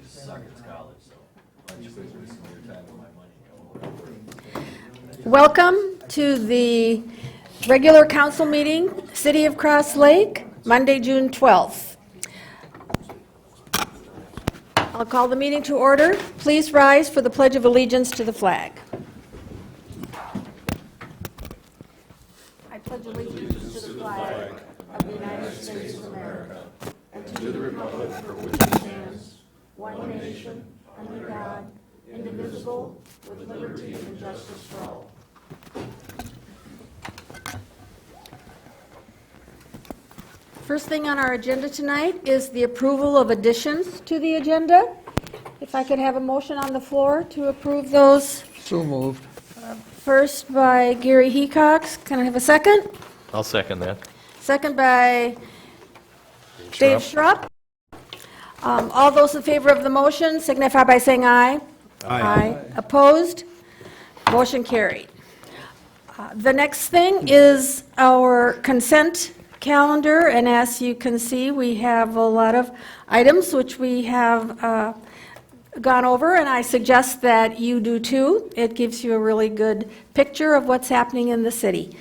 Suck at college, so why don't you quit wasting your time with my money? Welcome to the regular council meeting, City of Cross Lake, Monday, June 12th. I'll call the meeting to order. Please rise for the Pledge of Allegiance to the flag. I pledge allegiance to the flag of the United States of America and to the republic for which it stands, one nation, under God, indivisible, with liberty and justice for all. First thing on our agenda tonight is the approval of additions to the agenda. If I could have a motion on the floor to approve those. So moved. First by Gary Hecox. Can I have a second? I'll second that. Second by Dave Schrupp. All those in favor of the motion signify by saying aye. Aye. Opposed? Motion carried. The next thing is our consent calendar, and as you can see, we have a lot of items which we have gone over, and I suggest that you do too. It gives you a really good picture of what's happening in the city.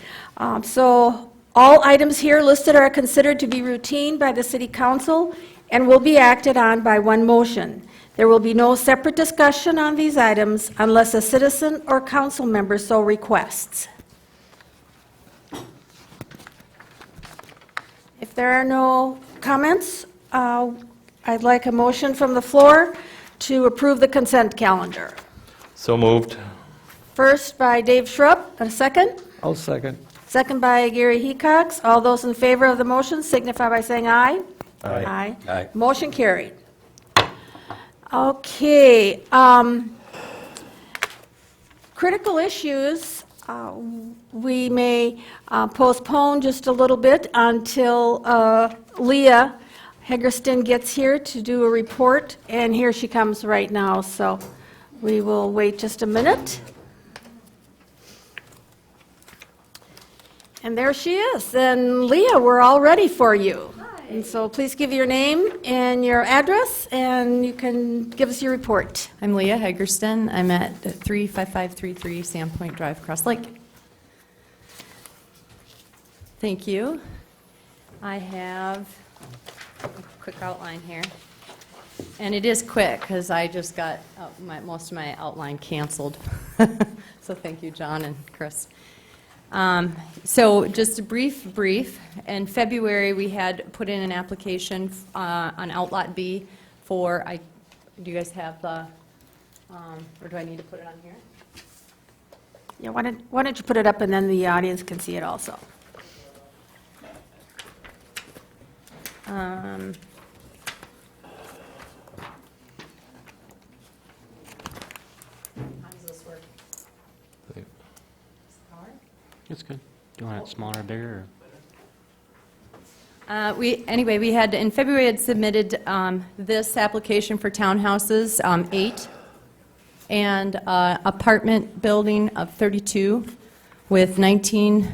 So all items here listed are considered to be routine by the City Council and will be acted on by one motion. There will be no separate discussion on these items unless a citizen or council member so requests. If there are no comments, I'd like a motion from the floor to approve the consent calendar. So moved. First by Dave Schrupp, a second. I'll second. Second by Gary Hecox. All those in favor of the motion signify by saying aye. Aye. Aye. Motion carried. Okay. Critical issues, we may postpone just a little bit until Leah Hegerston gets here to do a report, and here she comes right now, so we will wait just a minute. And there she is. And Leah, we're all ready for you. And so please give your name and your address, and you can give us your report. I'm Leah Hegerston. I'm at 35533 Sandpoint Drive, Cross Lake. Thank you. I have a quick outline here. And it is quick because I just got most of my outline canceled. So thank you, John and Chris. So just a brief. In February, we had put in an application on Outlot B for, do you guys have the, or do I need to put it on here? Yeah, why don't you put it up, and then the audience can see it also. How does this work? It's good. Do you want it smaller, bigger? We had, in February, had submitted this application for townhouses, 8, and apartment building of 32 with 19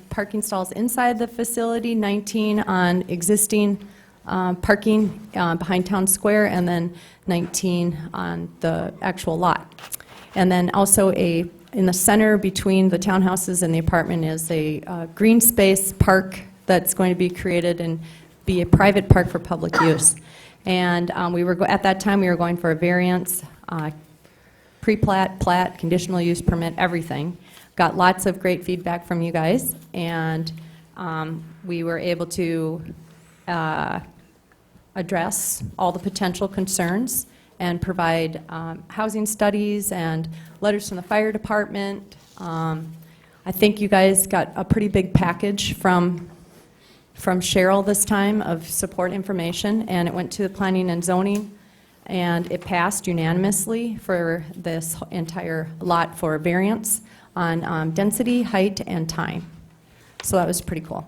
parking stalls inside the facility, 19 on existing parking behind Town Square, and then 19 on the actual lot. And then also in the center between the townhouses and the apartment is a green space park that's going to be created and be a private park for public use. And at that time, we were going for a variance, pre-plat, plat, conditional use permit, everything. Got lots of great feedback from you guys, and we were able to address all the potential concerns and provide housing studies and letters from the fire department. I think you guys got a pretty big package from Cheryl this time of support information, and it went to the planning and zoning, and it passed unanimously for this entire lot for variance on density, height, and time. So that was pretty cool.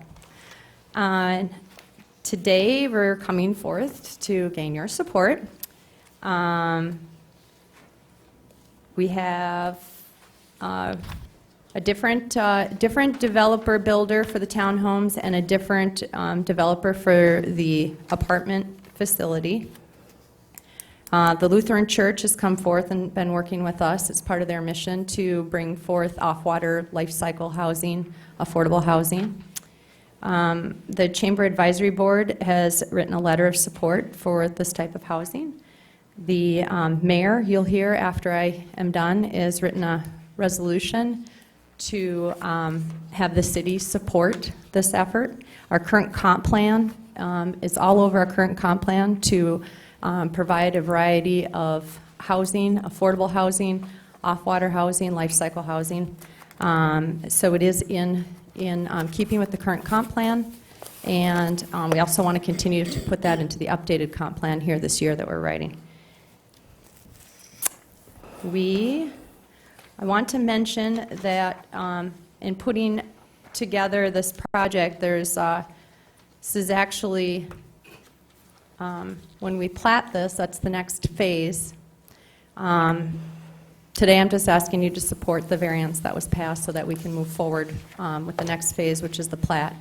Today we're coming forth to gain your support. We have a different developer builder for the townhomes and a different developer for the apartment facility. The Lutheran Church has come forth and been working with us as part of their mission to bring forth off-water life cycle housing, affordable housing. The Chamber Advisory Board has written a letter of support for this type of housing. The mayor, you'll hear after I am done, has written a resolution to have the city support this effort. Our current comp plan is all over our current comp plan to provide a variety of housing, affordable housing, off-water housing, life cycle housing. So it is in keeping with the current comp plan, and we also want to continue to put that into the updated comp plan here this year that we're writing. I want to mention that in putting together this project, this is actually, when we plat this, that's the next phase. Today I'm just asking you to support the variance that was passed so that we can move forward with the next phase, which is the plat.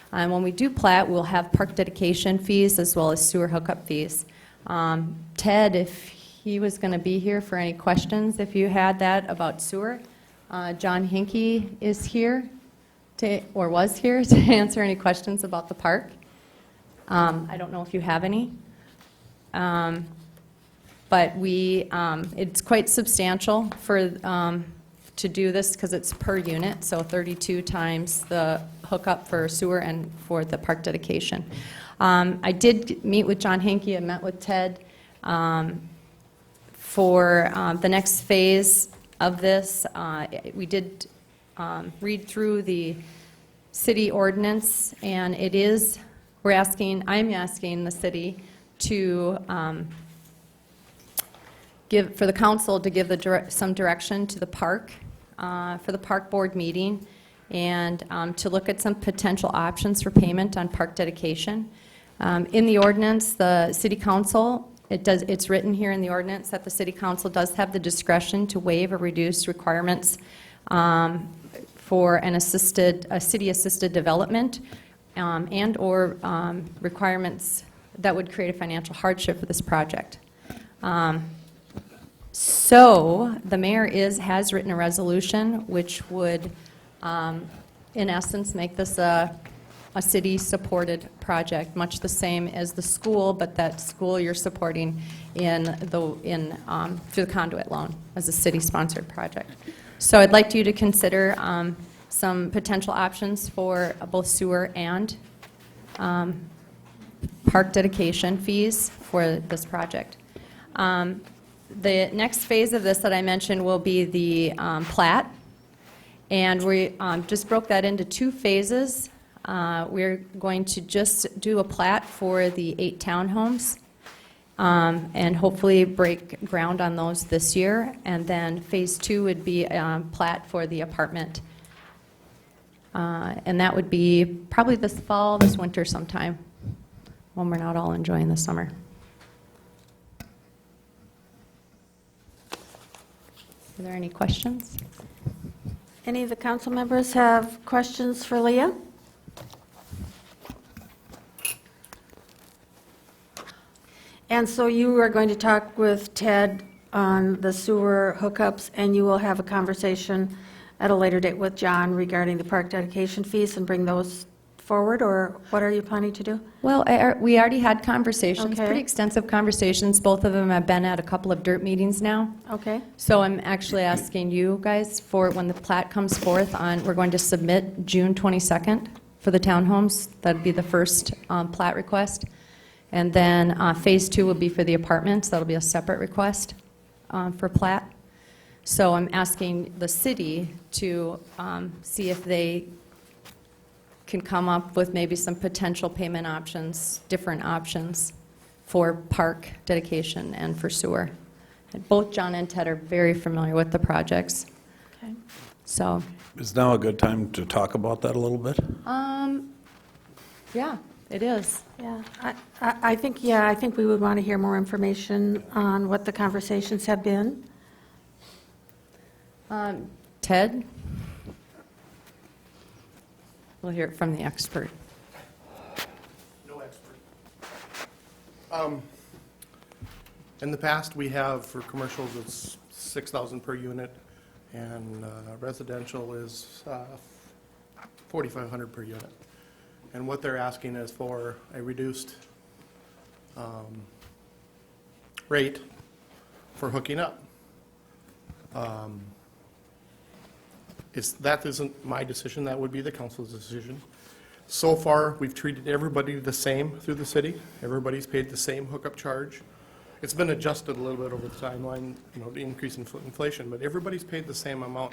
When we do plat, we'll have park dedication fees as well as sewer hookup fees. Ted, if he was going to be here for any questions, if you had that about sewer. John Hinkie is here, or was here, to answer any questions about the park. I don't know if you have any. But it's quite substantial for to do this because it's per unit, so 32 times the hookup for sewer and for the park dedication. I did meet with John Hinkie, I met with Ted for the next phase of this. We did read through the city ordinance, and I'm asking the city to for the council to give some direction to the park, for the park board meeting, and to look at some potential options for payment on park dedication. In the ordinance, the city council, it's written here in the ordinance that the city council does have the discretion to waive or reduce requirements for a city-assisted development and/or requirements that would create a financial hardship for this project. So the mayor has written a resolution which would, in essence, make this a city-supported project, much the same as the school, but that school you're supporting through the conduit loan as a city-sponsored project. So I'd like you to consider some potential options for both sewer and park dedication fees for this project. The next phase of this that I mentioned will be the plat, and we just broke that into 2 phases. We're going to just do a plat for the 8 townhomes and hopefully break ground on those this year. And then phase 2 would be plat for the apartment. And that would be probably this fall, this winter sometime, when we're not all enjoying the summer. Are there any questions? Any of the council members have questions for Leah? And so you are going to talk with Ted on the sewer hookups, and you will have a conversation at a later date with John regarding the park dedication fees and bring those forward, or what are you planning to do? Well, we already had conversations, Okay. pretty extensive conversations. Both of them have been at a couple of dirt meetings now. Okay. So I'm actually asking you guys for when the plat comes forth we're going to submit June 22nd for the townhomes. That'd be the first plat request. And then phase 2 will be for the apartments. That'll be a separate request for plat. So I'm asking the city to see if they can come up with maybe some potential payment options, different options for park dedication and for sewer. And both John and Ted are very familiar with the projects. Okay. So, Is now a good time to talk about that a little bit? yeah, it is. Yeah, I think we would want to hear more information on what the conversations have been. Ted? We'll hear it from the expert. No expert. In the past, we have, for commercials, it's 6,000 per unit, and residential is 4,500 per unit. And what they're asking is for a reduced rate for hooking up. That isn't my decision, that would be the council's decision. So far, we've treated everybody the same through the city. Everybody's paid the same hookup charge. It's been adjusted a little bit over the timeline, the increase in inflation, but everybody's paid the same amount.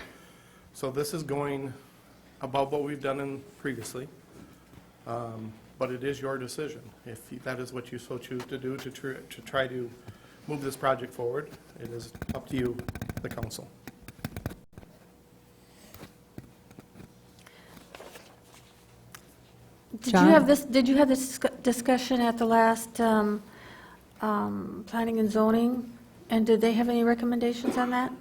So this is going above what we've done previously. But it is your decision. If that is what you so choose to do, to try to move this project forward, it is up to you, the council. Did you have this discussion at the last planning and zoning? And did they have any recommendations on that?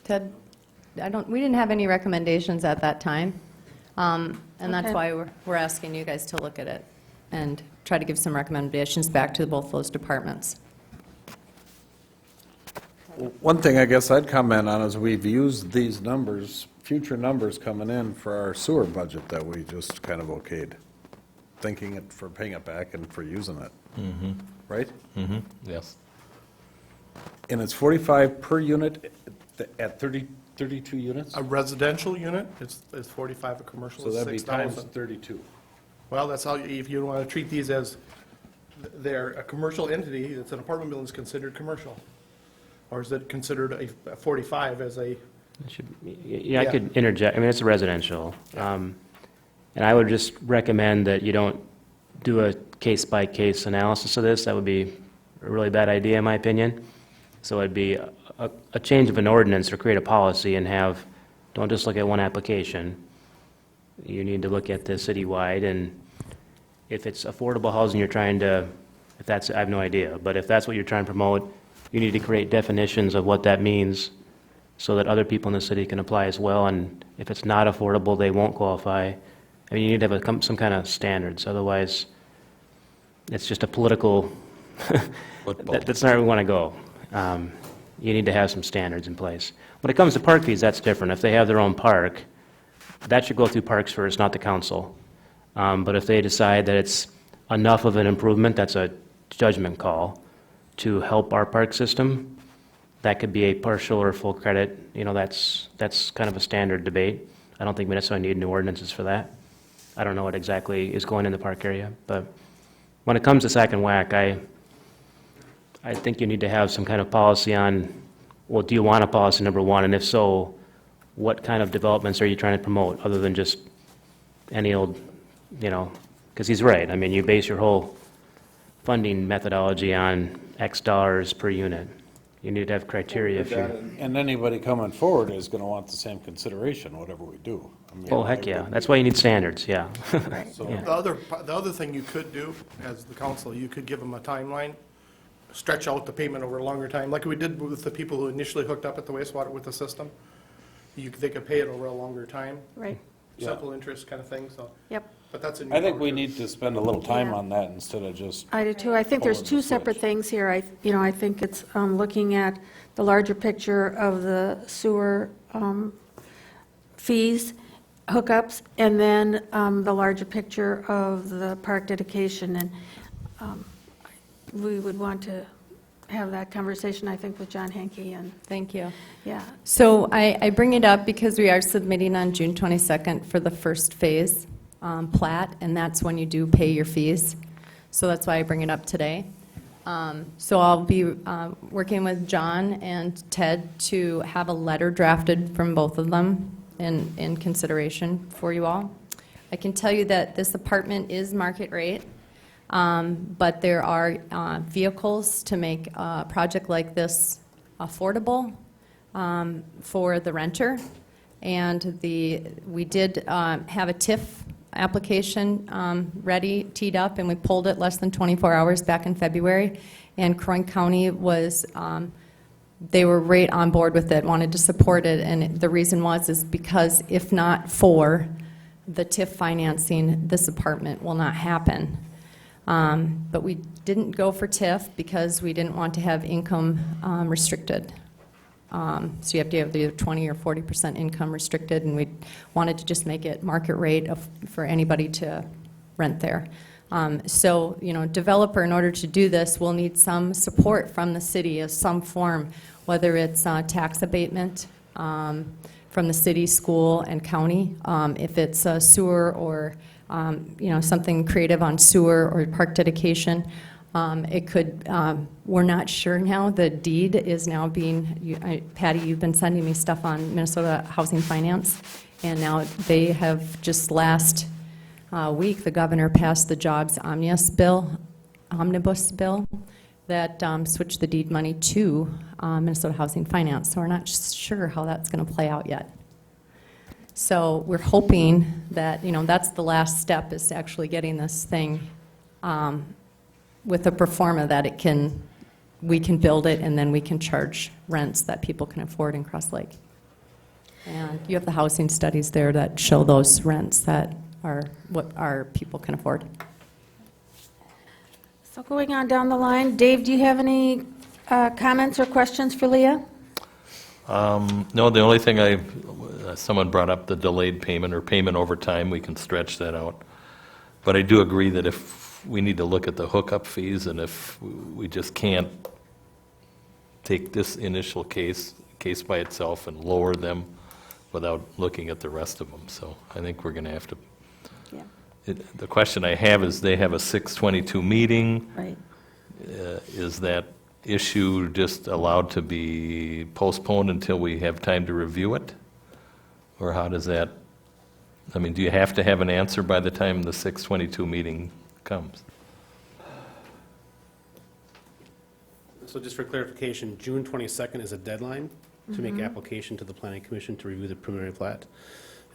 Ted, we didn't have any recommendations at that time, and that's Okay. why we're asking you guys to look at it and try to give some recommendations back to both those departments. One thing I guess I'd comment on is we've used these numbers, future numbers coming in for our sewer budget that we just kind of okayed, thinking it for paying it back and for using it. Right? Yes. And it's 45 per unit at 32 units? A residential unit is 45, a commercial So is that'd be times 6,000. 32. Well, that's how, if you want to treat these as, they're a commercial entity, it's an apartment building is considered commercial. Or is it considered a 45 as a, It should- Yeah, I Yeah. could interject, I mean, it's a residential. And I would just recommend that you don't do a case-by-case analysis of this. That would be a really bad idea, in my opinion. So it'd be a change of an ordinance or create a policy and don't just look at one application. You need to look at the citywide, and if it's affordable housing you're trying to, I have no idea, but if that's what you're trying to promote, you need to create definitions of what that means so that other people in the city can apply as well, and if it's not affordable, they won't qualify. I mean, you need to have some kind of standards, otherwise, it's just a political, that's not where we want to go. You need to have some standards in place. When it comes to park fees, that's different. If they have their own park, that should go through Parks first, not the council. But if they decide that it's enough of an improvement, that's a judgment call to help our park system. That could be a partial or full credit. That's kind of a standard debate. I don't think we necessarily need new ordinances for that. I don't know what exactly is going in the park area, but when it comes to Sac and Whack, I think you need to have some kind of policy on, well, do you want a policy, number one, and if so, what kind of developments are you trying to promote, other than just any old, because he's right. I mean, you base your whole funding methodology on X dollars per unit. You need to have criteria if you, And anybody coming forward is going to want the same consideration, whatever we do. I mean, oh, heck yeah. That's why you need standards, yeah. So- Yeah. the other thing you could do as the council, you could give them a timeline, stretch out the payment over a longer time, like we did with the people who initially hooked up at the wastewater with the system. They could pay it over a longer time, Right, simple interest kind of thing, so, yep. but that's in. I think we your- need to spend a little time Yeah. on that instead of just, I do too. I think there's Pulling two the separate switch. things here. I think it's looking at the larger picture of the sewer fees, hookups, and then the larger picture of the park dedication. And we would want to have that conversation, I think, with John Henke and, Thank you. yeah. So I bring it up because we are submitting on June 22nd for the first phase plat, and that's when you do pay your fees. So that's why I bring it up today. So I'll be working with John and Ted to have a letter drafted from both of them in consideration for you all. I can tell you that this apartment is market rate, but there are vehicles to make a project like this affordable for the renter. And we did have a TIF application ready, teed up, and we pulled it less than 24 hours back in February. And Croy County was, they were right on board with it, wanted to support it. And the reason is because if not for the TIF financing, this apartment will not happen. But we didn't go for TIF because we didn't want to have income restricted. So you have to have either 20 or 40% income restricted, and we wanted to just make it market rate for anybody to rent there. So, developer, in order to do this, will need some support from the city of some form, whether it's tax abatement from the city, school, and county, if it's sewer or, something creative on sewer or park dedication. It could, we're not sure now, the deed is now being, Patty, you've been sending me stuff on Minnesota Housing Finance, and now they have just last week, the governor passed the Jobs Omnibus bill that switched the deed money to Minnesota Housing Finance, so we're not sure how that's going to play out yet. So we're hoping that, that's the last step, is actually getting this thing with a pro forma that we can build it, and then we can charge rents that people can afford in Cross Lake. And you have the housing studies there that show those rents that are what our people can afford. So going on down the line, Dave, do you have any comments or questions for Leah? No, the only thing someone brought up the delayed payment or payment over time, we can stretch that out. But I do agree that if we need to look at the hookup fees, and if we just can't take this initial case by itself and lower them without looking at the rest of them. So I think we're going to have to. Yeah. The question I have is, they have a 6/22 meeting. Right. Is that issue just allowed to be postponed until we have time to review it? Or how does that, do you have to have an answer by the time the 6/22 meeting comes? So just for clarification, June 22nd is a deadline to make application to the Planning Commission to review the preliminary plat.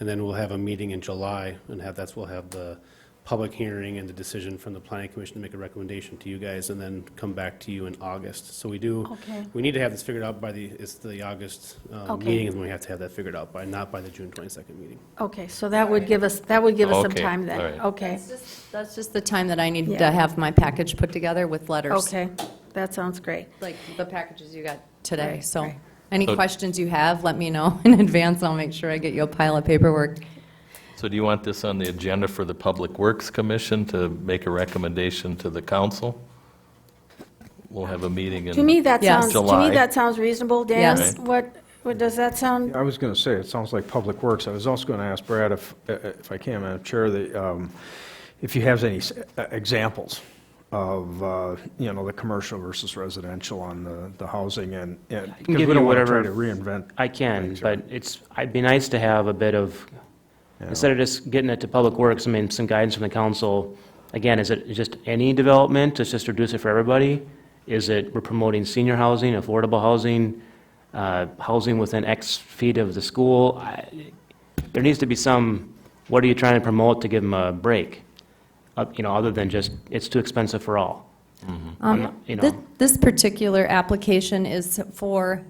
And then we'll have a meeting in July, and we'll have the public hearing and the decision from the Planning Commission to make a recommendation to you guys, and then come back to you in August. So we need to have this figured out by the August Okay. meeting, and we have to have that figured out not by the June 22nd meeting. Okay, so that would give us some Okay, time then. all right. Okay, That's just the time that I need Yeah. to have my package put together with letters. okay, that sounds great. Like the packages you got today, Right, so. right. Any So- questions you have, let me know in advance, I'll make sure I get you a pile of paperwork. So do you want this on the agenda for the Public Works Commission to make a recommendation to the council? We'll have a meeting in. To me, that Yes. sounds reasonable. Dan, Yes. what does that sound? I was going to say, it sounds like Public Works. I was also going to ask Brad if I can, Madam Chair, if you have any examples of, the commercial versus residential on the housing, and because give we you don't want to whatever- try to reinvent. I can, things, but right? I'd be nice to have a bit of, instead of just getting it to Public Works, some guidance from the council. Again, is it just any development, let's just reduce it for everybody? Is it we're promoting senior housing, affordable housing, housing within X feet of the school? There needs to be some, what are you trying to promote to give them a break? Other than just, it's too expensive for all. This particular application is for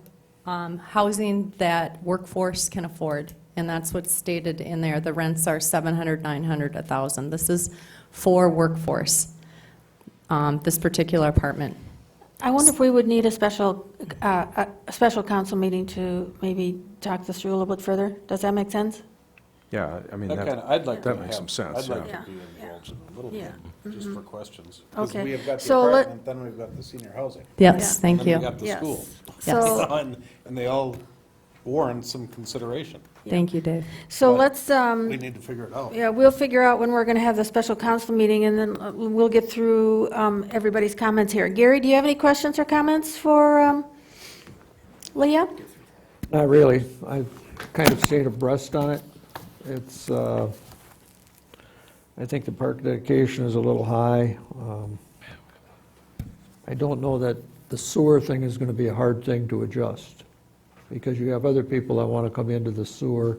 housing that workforce can afford, and that's what's stated in there. The rents are $700, $900, $1,000. This is for workforce, this particular apartment. I wonder if we would need a special council meeting to maybe talk this through a little bit further. Does that make sense? Yeah, I mean, I'd like to that makes some sense, I'd like yeah. to be involved in a little Yeah. bit, just for questions. 'Cause Okay. we have got the So let- apartment, then we've got the senior housing. Yes, Yeah. thank And then you. we got the Yes. school. So, And they all warrant some consideration. Thank you, Dave. so But let's, We need to figure it out. yeah, we'll figure out when we're going to have the special council meeting, and then we'll get through everybody's comments here. Gary, do you have any questions or comments for Leah? Not really. I've kind of stayed abreast on it. It's, I think the park dedication is a little high. I don't know that the sewer thing is going to be a hard thing to adjust, because you have other people that want to come into the sewer,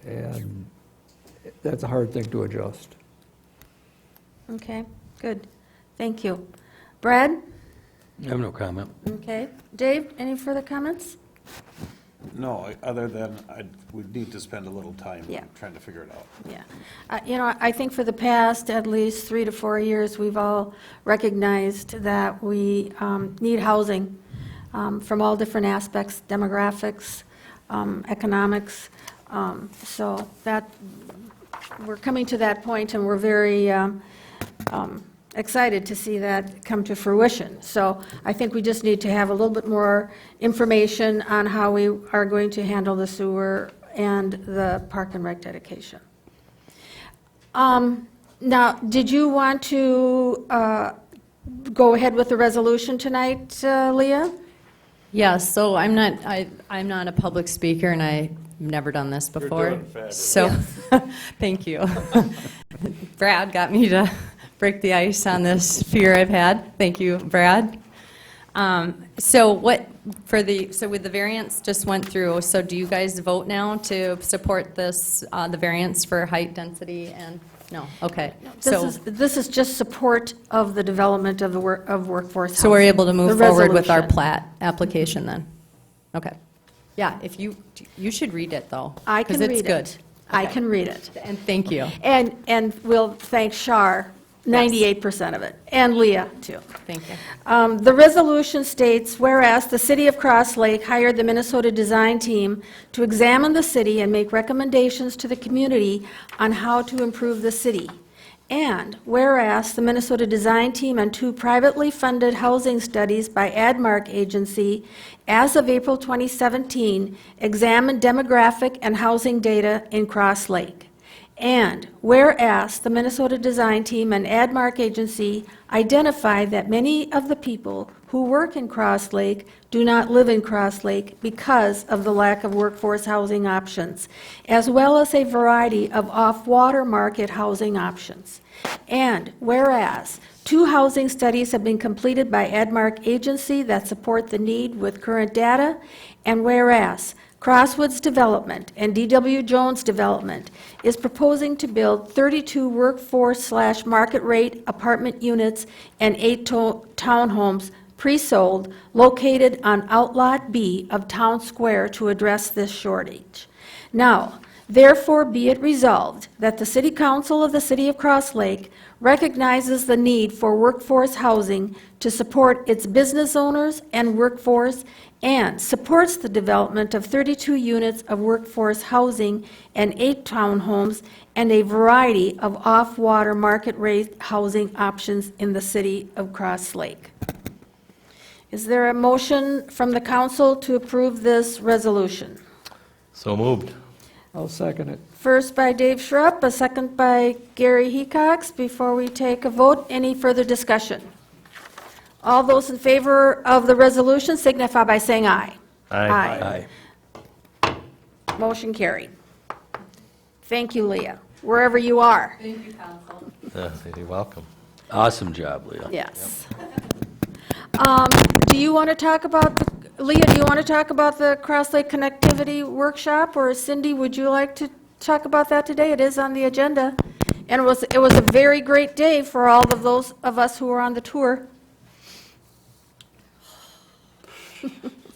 and that's a hard thing to adjust. Okay, good. Thank you. Brad? I have no comment. Okay. Dave, any further comments? No, other than we'd need to spend a little time Yeah. trying to figure it out. Yeah. You know, I think for the past at least 3 to 4 years, we've all recognized that we need housing from all different aspects, demographics, economics. So that, we're coming to that point, and we're very excited to see that come to fruition. So I think we just need to have a little bit more information on how we are going to handle the sewer and the park and rec dedication. Now, did you want to go ahead with the resolution tonight, Leah? Yes, so I'm not a public speaker, and I've never done this before. doing fabulous. So, thank you. Brad got me to break the ice on this fear I've had. Thank you, Brad. So with the variance just went through, so do you guys vote now to support this, the variance for height, density, and, no, okay. This is just support of the development of the workforce housing. So we're able to move The forward with our resolution. plat application then? Okay. Yeah, if you should read it, though. I can 'cause it's read good. it. I Okay. can read it. And thank you. And we'll thank Shar, 98% of it, and Leah, too. Thank you. The resolution states, whereas the city of Cross Lake hired the Minnesota Design Team to examine the city and make recommendations to the community on how to improve the city. And whereas the Minnesota Design Team and 2 privately funded housing studies by Admark Agency, as of April 2017, examined demographic and housing data in Cross Lake. And whereas the Minnesota Design Team and Admark Agency identified that many of the people who work in Cross Lake do not live in Cross Lake because of the lack of workforce housing options, as well as a variety of off-water market housing options. And whereas 2 housing studies have been completed by Admark Agency that support the need with current data, and whereas Crosswoods Development and D.W. Jones Development is proposing to build 32 workforce/market rate apartment units and 8 townhomes pre-sold located on Outlot B of Town Square to address this shortage. Now, therefore be it resolved that the City Council of the City of Cross Lake recognizes the need for workforce housing to support its business owners and workforce, and supports the development of 32 units of workforce housing and 8 townhomes and a variety of off-water market rate housing options in the city of Cross Lake. Is there a motion from the council to approve this resolution? So moved. I'll second it. First by Dave Schrupp, a second by Gary Hecox. Before we take a vote, any further discussion? All those in favor of the resolution signify by saying aye. Aye. Motion carried. Thank you, Leah, wherever you are. Thank you, Council. You're welcome. Awesome job, Leah. Yes. Do you want to talk about, Leah, do you want to talk about the Cross Lake Connectivity Workshop, or Cindy, would you like to talk about that today? It is on the agenda, and it was a very great day for all of those of us who were on the tour.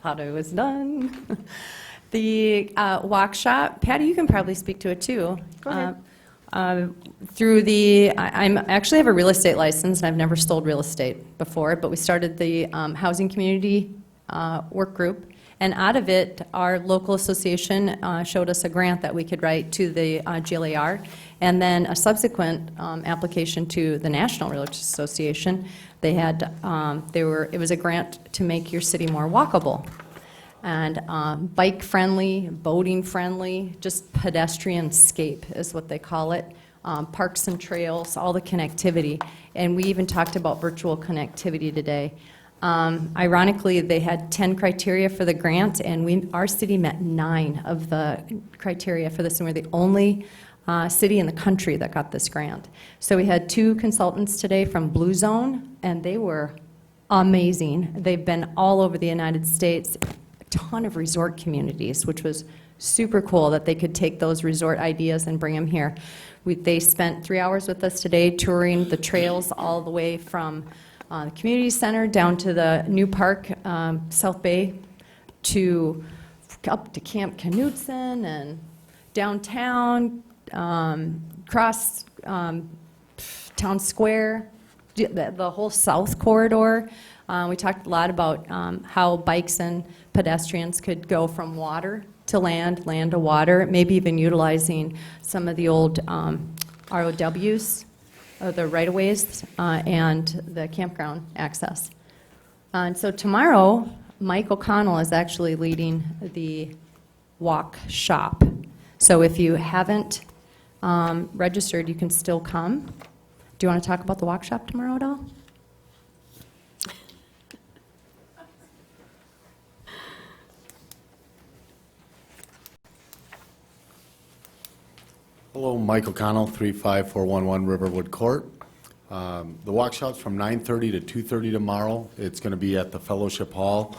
Thought I was done. The walk shop, Patty, you can probably speak to it too. Go ahead. I'm actually have a real estate license, and I've never sold real estate before, but we started the housing community work group, and out of it, our local association showed us a grant that we could write to the GLAR, and then a subsequent application to the National Realtors Association. They had, it was a grant to make your city more walkable, and bike-friendly, boating-friendly, just pedestrian-scape is what they call it, parks and trails, all the connectivity. And we even talked about virtual connectivity today. Ironically, they had 10 criteria for the grant, and our city met 9 of the criteria for this, and we're the only city in the country that got this grant. So we had 2 consultants today from Blue Zone, and they were amazing. They've been all over the United States, a ton of resort communities, which was super cool that they could take those resort ideas and bring them here. They spent 3 hours with us today touring the trails all the way from the community center down to the new park, South Bay, to up to Camp Knutson and downtown, across Town Square, the whole south corridor. We talked a lot about how bikes and pedestrians could go from water to land, land to water, maybe even utilizing some of the old ROWs, the right-of-ways, and the campground access. And so tomorrow, Mike O'Connell is actually leading the walk shop. So if you haven't registered, you can still come. Do you want to talk about the walk shop tomorrow at all? Hello, Mike O'Connell, 35411 Riverwood Court. The walk shop's from 9:30 to 2:30 tomorrow. It's going to be at the Fellowship Hall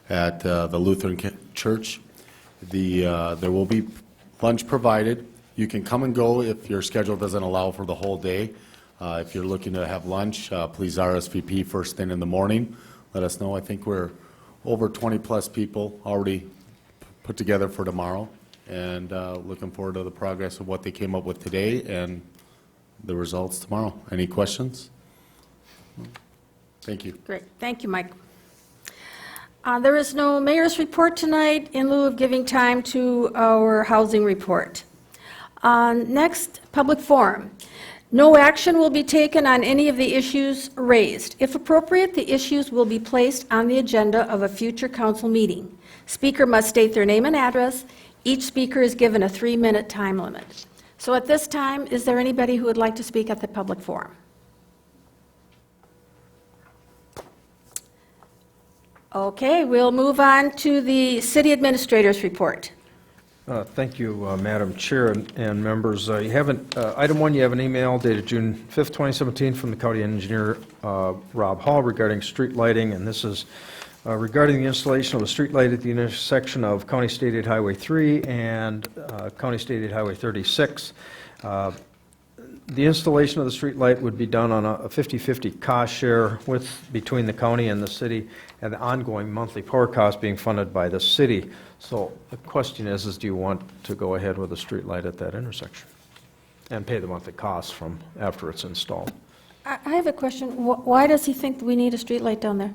at the Lutheran Church. There will be lunch provided. You can come and go if your schedule doesn't allow for the whole day. If you're looking to have lunch, please RSVP first thing in the morning. Let us know. I think we're over 20-plus people already put together for tomorrow, and looking forward to the progress of what they came up with today and the results tomorrow. Any questions? Thank you. Great, thank you, Mike. There is no mayor's report tonight in lieu of giving time to our housing report. Next, public forum. No action will be taken on any of the issues raised. If appropriate, the issues will be placed on the agenda of a future council meeting. Speaker must state their name and address. Each speaker is given a 3-minute time limit. So at this time, is there anybody who would like to speak at the public forum? Okay, we'll move on to the city administrator's report. Thank you, Madam Chair and members. You haven't, item 1, you have an email dated June 5th, 2017 from the county engineer, Rob Hall, regarding street lighting, and this is regarding the installation of a street light at the intersection of County State Aid Highway 3 and County State Aid Highway 36. The installation of the street light would be done on a 50-50 cost share between the county and the city, and the ongoing monthly power cost being funded by the city. So the question is do you want to go ahead with a street light at that intersection and pay the monthly costs from after it's installed? I have a question. Why does he think we need a street light down there?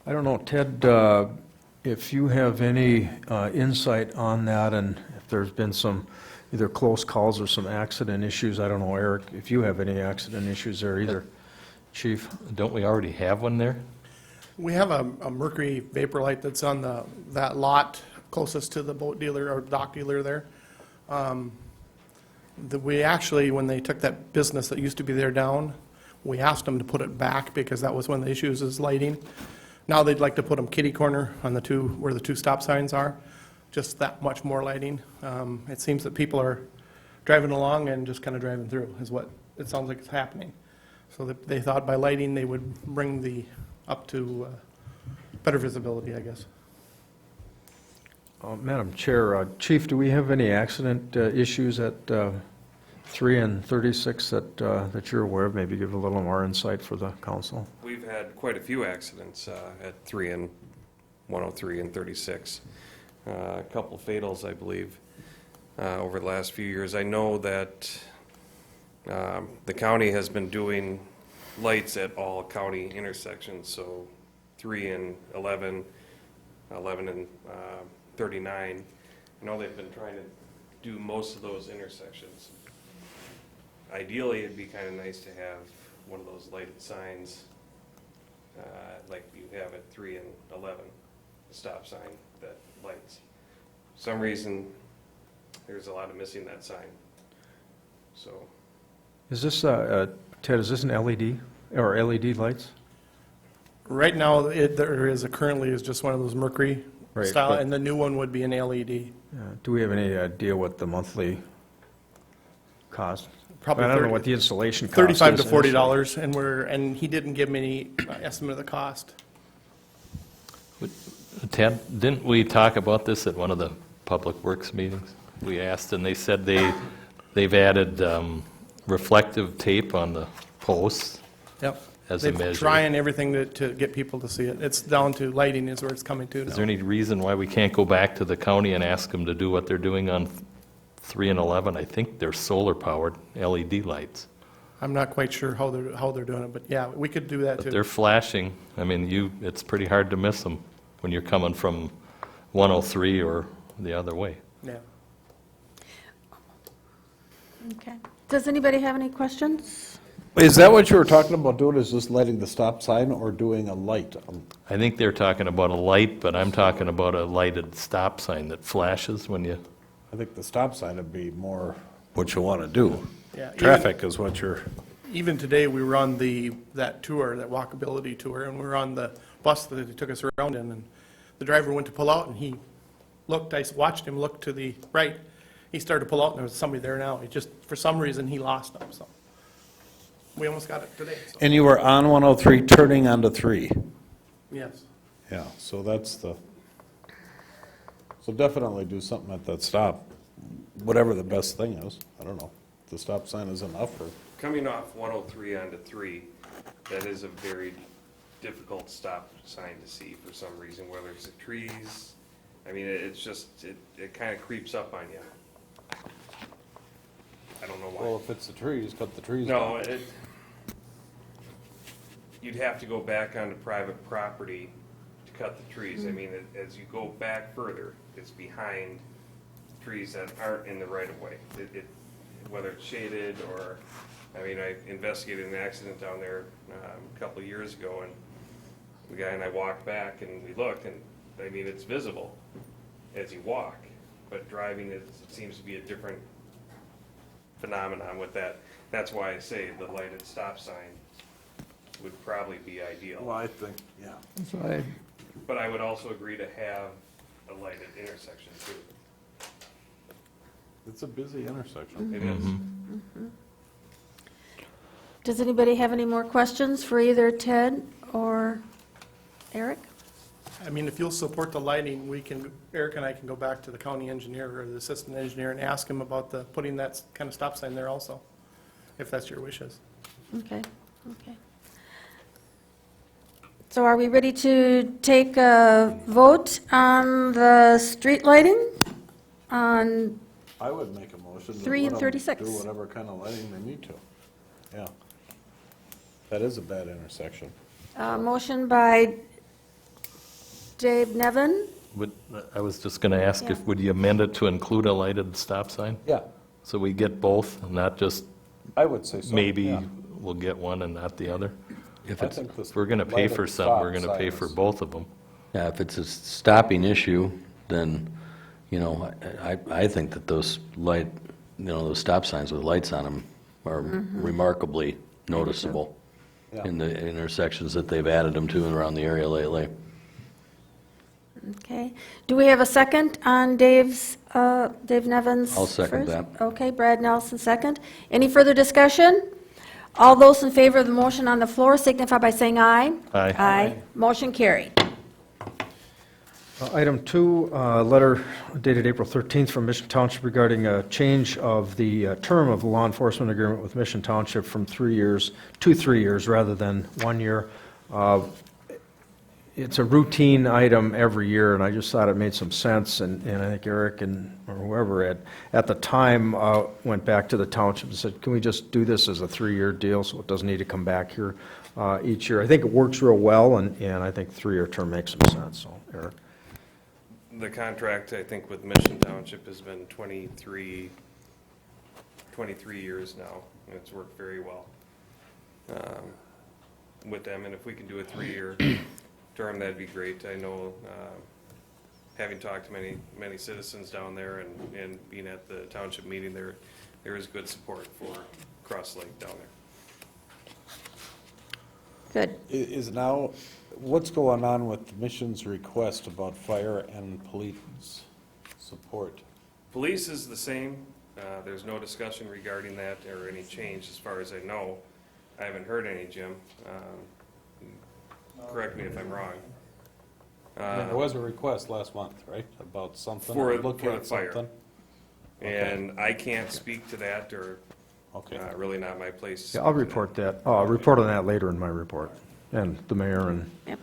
I don't know, Ted, if you have any insight on that, and if there's been some either close calls or some accident issues. I don't know, Eric, if you have any accident issues there either. Chief? Don't we already have one there? We have a mercury vapor light that's on that lot closest to the boat dealer or dock dealer there. We actually, when they took that business that used to be there down, we asked them to put it back because that was one of the issues is lighting. Now they'd like to put them kitty corner on where the two stop signs are, just that much more lighting. It seems that people are driving along and just kind of driving through is what it sounds like is happening. So they thought by lighting they would bring up to better visibility, I guess. Madam Chair, Chief, do we have any accident issues at 3 and 36 that you're aware of? Maybe give a little more insight for the council. We've had quite a few accidents at 3 and 103 and 36. A couple fatals, I believe, over the last few years. I know that the county has been doing lights at all county intersections, so 3 and 11, 11 and 39. I know they've been trying to do most of those intersections. Ideally, it'd be kind of nice to have one of those lighted signs like you have at 3 and 11, a stop sign that lights. For some reason, there's a lot of missing that sign. So, Is this, Ted, is this an LED or LED lights? Right now, currently is just one of those mercury Right, style, but- and the new one would be an LED. Do we have any idea what the monthly cost? Probably I don't know 30 what the installation cost is. $35 to $40, and he didn't give me any estimate of the cost. Ted, didn't we talk about this at one of the Public Works meetings? We asked, and they said they've added reflective tape on the posts, Yep. as a They're measure. trying everything to get people to see it. It's down to lighting is where it's coming to Is there now. any reason why we can't go back to the county and ask them to do what they're doing on 3 and 11? I think they're solar-powered LED lights. I'm not quite sure how they're doing it, but yeah, we could do that But too. they're flashing. I mean, it's pretty hard to miss them when you're coming from 103 or the other way. Yeah. Okay. Does anybody have any questions? Is that what you were talking about doing, is just lighting the stop sign or doing a light? I think they're talking about a light, but I'm talking about a lighted stop sign that flashes when you, I think the stop sign would be more what you want to do. Yeah, Traffic is what you're, Even today, we were on that tour, that walkability tour, and we were on the bus that they took us around in, and the driver went to pull out, and he looked, I watched him look to the right. He started to pull out, and there was somebody there now. It just, for some reason, he lost them, so. We almost got it today, so, and you were on 103 turning onto 3. yes. Yeah, so so definitely do something at that stop, whatever the best thing is. I don't know. The stop sign is enough or? Coming off 103 onto 3, that is a very difficult stop sign to see for some reason, whether it's the trees. I mean, it's just, it kind of creeps up on you. I don't know Well, why. if it's the trees, cut the trees No, down. you'd have to go back onto private property to cut the trees. I mean, as you go back further, it's behind trees that aren't in the right of way. Whether it's shaded or, I mean, I investigated an accident down there a couple of years ago, and the guy and I walked back and we looked, and I mean, it's visible as you walk, but driving it seems to be a different phenomenon with that. That's why I say the lighted stop sign would probably be ideal. Well, I think, yeah. So I, But I would also agree to have a lighted intersection too. It's a busy intersection. It is. Does anybody have any more questions for either Ted or Eric? I mean, if you'll support the lighting, Eric and I can go back to the county engineer or the assistant engineer and ask him about putting that kind of stop sign there also, if that's your wishes. Okay, okay. So are we ready to take a vote on the street lighting? On, I would make a motion. to 3 and let 'em 36. Do whatever kind of lighting they need to. Yeah. That is a bad intersection. motion by Dave Nevin. I was just going to ask Yeah. if, would you amend it to include a lighted stop sign? Yeah, So we get both, and not just I would say so. maybe yeah. we'll get one and not the other? If I it's, think this If we're going to pay for lighted something, we're stop going to pay for signs- both of them. yeah, if it's a stopping issue, then, you know, I think that those those stop signs with lights on them are remarkably noticeable Yeah. in the intersections that they've added them to and around the area lately. Okay. Do we have a second on Dave Nevin's? I'll second first? that. Okay, Brad Nelson, second. Any further discussion? All those in favor of the motion on the floor signify by saying aye. Aye. Aye. Motion carried. Item 2, letter dated April 13th from Mission Township regarding a change of the term of the law enforcement agreement with Mission Township from 3 years to 3 years rather than 1 year. It's a routine item every year, and I just thought it made some sense, and I think Eric or whoever at the time went back to the township and said, can we just do this as a 3-year deal so it doesn't need to come back here each year? I think it works real well, and I think 3-year term makes some sense, so, Eric. The contract, I think, with Mission Township has been 23 years now, and it's worked very well with them, and if we can do a 3-year term, that'd be great. I know, having talked to many citizens down there and being at the township meeting, there is good support for Cross Lake down there. Good. Is now, what's going on with the Mission's request about fire and police support? Police is the same. There's no discussion regarding that or any change as far as I know. I haven't heard any, Jim. Correct me if I'm wrong. There was a request last month, right, about something? For looking the at fire. something? And I can't speak to that or Okay. Really not my place. Yeah, I'll report that. I'll report on that later in my report, and the mayor and Yep.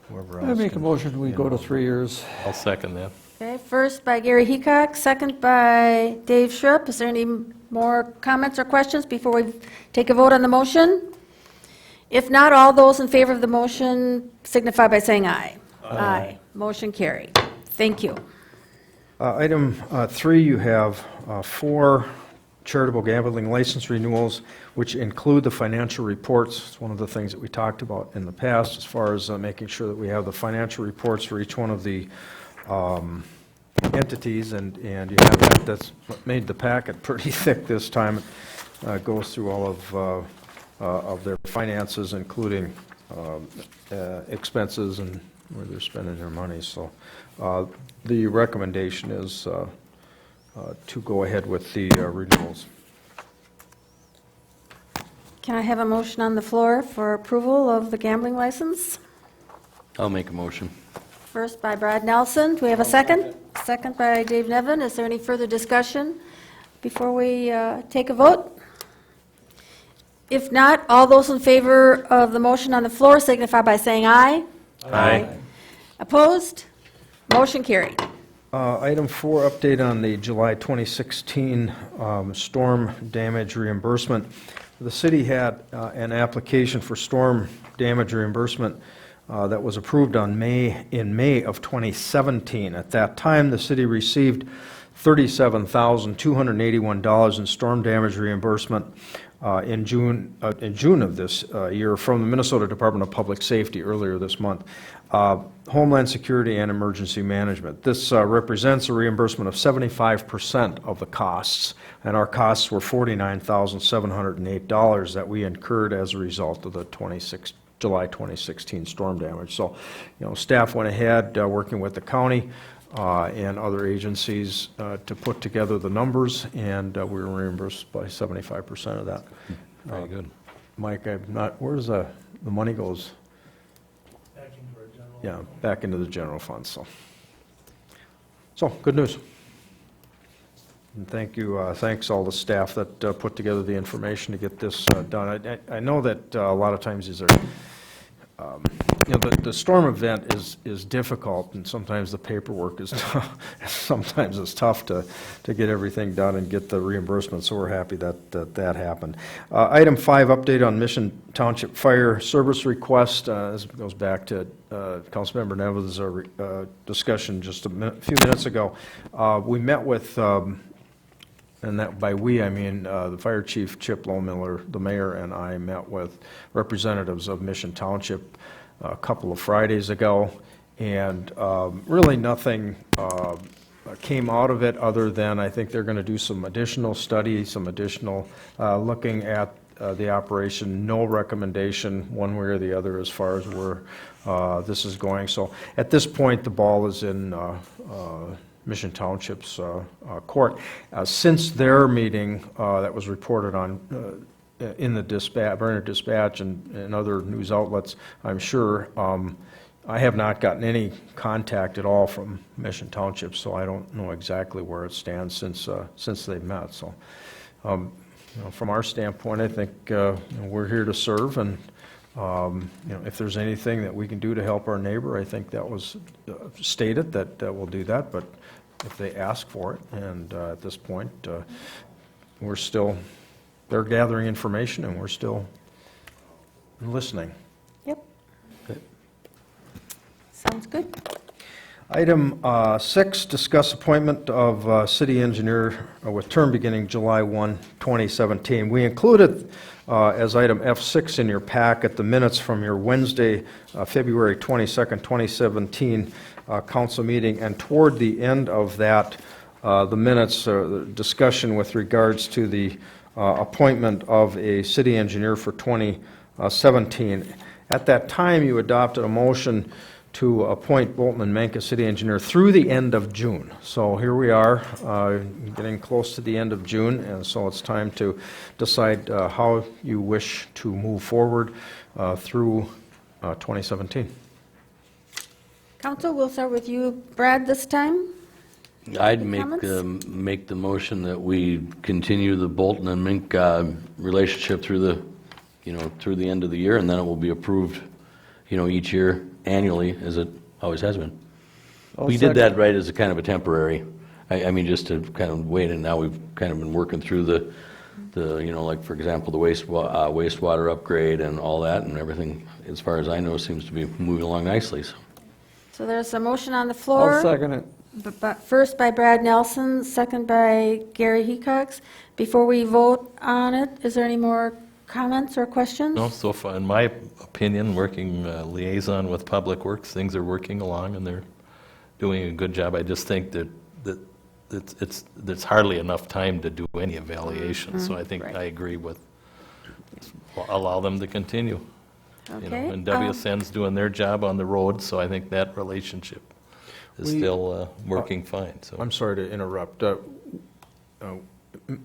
whoever I else. make a can- motion, we go to 3 years. I'll second that. Okay, first by Gary Heacock, second by Dave Schrupp. Is there any more comments or questions before we take a vote on the motion? If not, all those in favor of the motion signify by saying aye. Aye. Motion carried. Thank you. Item 3, you have 4 charitable gambling license renewals, which include the financial reports. It's one of the things that we talked about in the past, as far as making sure that we have the financial reports for each one of the entities, and you have that. That's what made the packet pretty thick this time. It goes through all of their finances, including expenses and where they're spending their money. So the recommendation is to go ahead with the renewals. Can I have a motion on the floor for approval of the gambling license? I'll make a motion. First by Brad Nelson. Do we have a second? Second by Dave Nevin. Is there any further discussion before we take a vote? If not, all those in favor of the motion on the floor signify by saying aye. Aye. Opposed? Motion carried. Item 4, update on the July 2016 storm damage reimbursement. The city had an application for storm damage reimbursement that was approved in May of 2017. At that time, the city received $37,281 in storm damage reimbursement in June of this year from the Minnesota Department of Public Safety earlier this month. Homeland Security and Emergency Management. This represents a reimbursement of 75% of the costs, and our costs were $49,708 that we incurred as a result of the July 2016 storm damage. So, staff went ahead, working with the county and other agencies to put together the numbers, and we were reimbursed by 75% of that. Very good. Mike, where's the money goes? Yeah, back into the general fund, so good news. And thank you, thanks all the staff that put together the information to get this done. I know that a lot of times these are, the storm event is difficult, and sometimes the paperwork is sometimes it's tough to get everything done and get the reimbursement, so we're happy that happened. Item 5, update on Mission Township Fire Service request. This goes back to Councilmember Nevin's discussion just a few minutes ago. We met with, and that by we, I mean the Fire Chief, Chip Lohmiller, the mayor, and I met with representatives of Mission Township a couple of Fridays ago, and really nothing came out of it other than I think they're going to do some additional study, some additional looking at the operation. No recommendation one way or the other as far as where this is going. So at this point, the ball is in Mission Township's court. Since their meeting that was reported on in the Berner Dispatch and other news outlets, I'm sure, I have not gotten any contact at all from Mission Township, so I don't know exactly where it stands since they've met. So, from our standpoint, I think we're here to serve, and if there's anything that we can do to help our neighbor, I think that was stated that we'll do that. But if they ask for it, and at this point, they're gathering information, and we're still listening. Yep. Sounds good. Item 6, discuss appointment of city engineer with term beginning July 1, 2017. We included as item F6 in your packet the minutes from your Wednesday, February 22nd, 2017 council meeting, and toward the end of that, the minutes, the discussion with regards to the appointment of a city engineer for 2017. At that time, you adopted a motion to appoint Bolton and Manka city engineer through the end of June. So here we are, getting close to the end of June, and so it's time to decide how you wish to move forward through 2017. Council, we'll start with you, Brad, this time. I'd Any make the motion that we continue the Bolton and Mink relationship through the end of the year, and then it will be approved, each year annually, as it always has been. We did that right as a kind of a temporary, I mean, just to kind of wait, and now we've kind of been working through the like, for example, the wastewater upgrade and all that, and everything, as far as I know, seems to be moving along nicely, so. So there's a motion on the floor. I'll second it. First by Brad Nelson, second by Gary Hecox. Before we vote on it, is there any more comments or questions? No, so far, in my opinion, working liaison with Public Works, things are working along and they're doing a good job. I just think that there's hardly enough time to do any evaluation, so I think Right. I agree with, allow them to continue. Okay, And WSN's doing their job on the road, so I think that relationship is still working fine, so. I'm sorry to interrupt.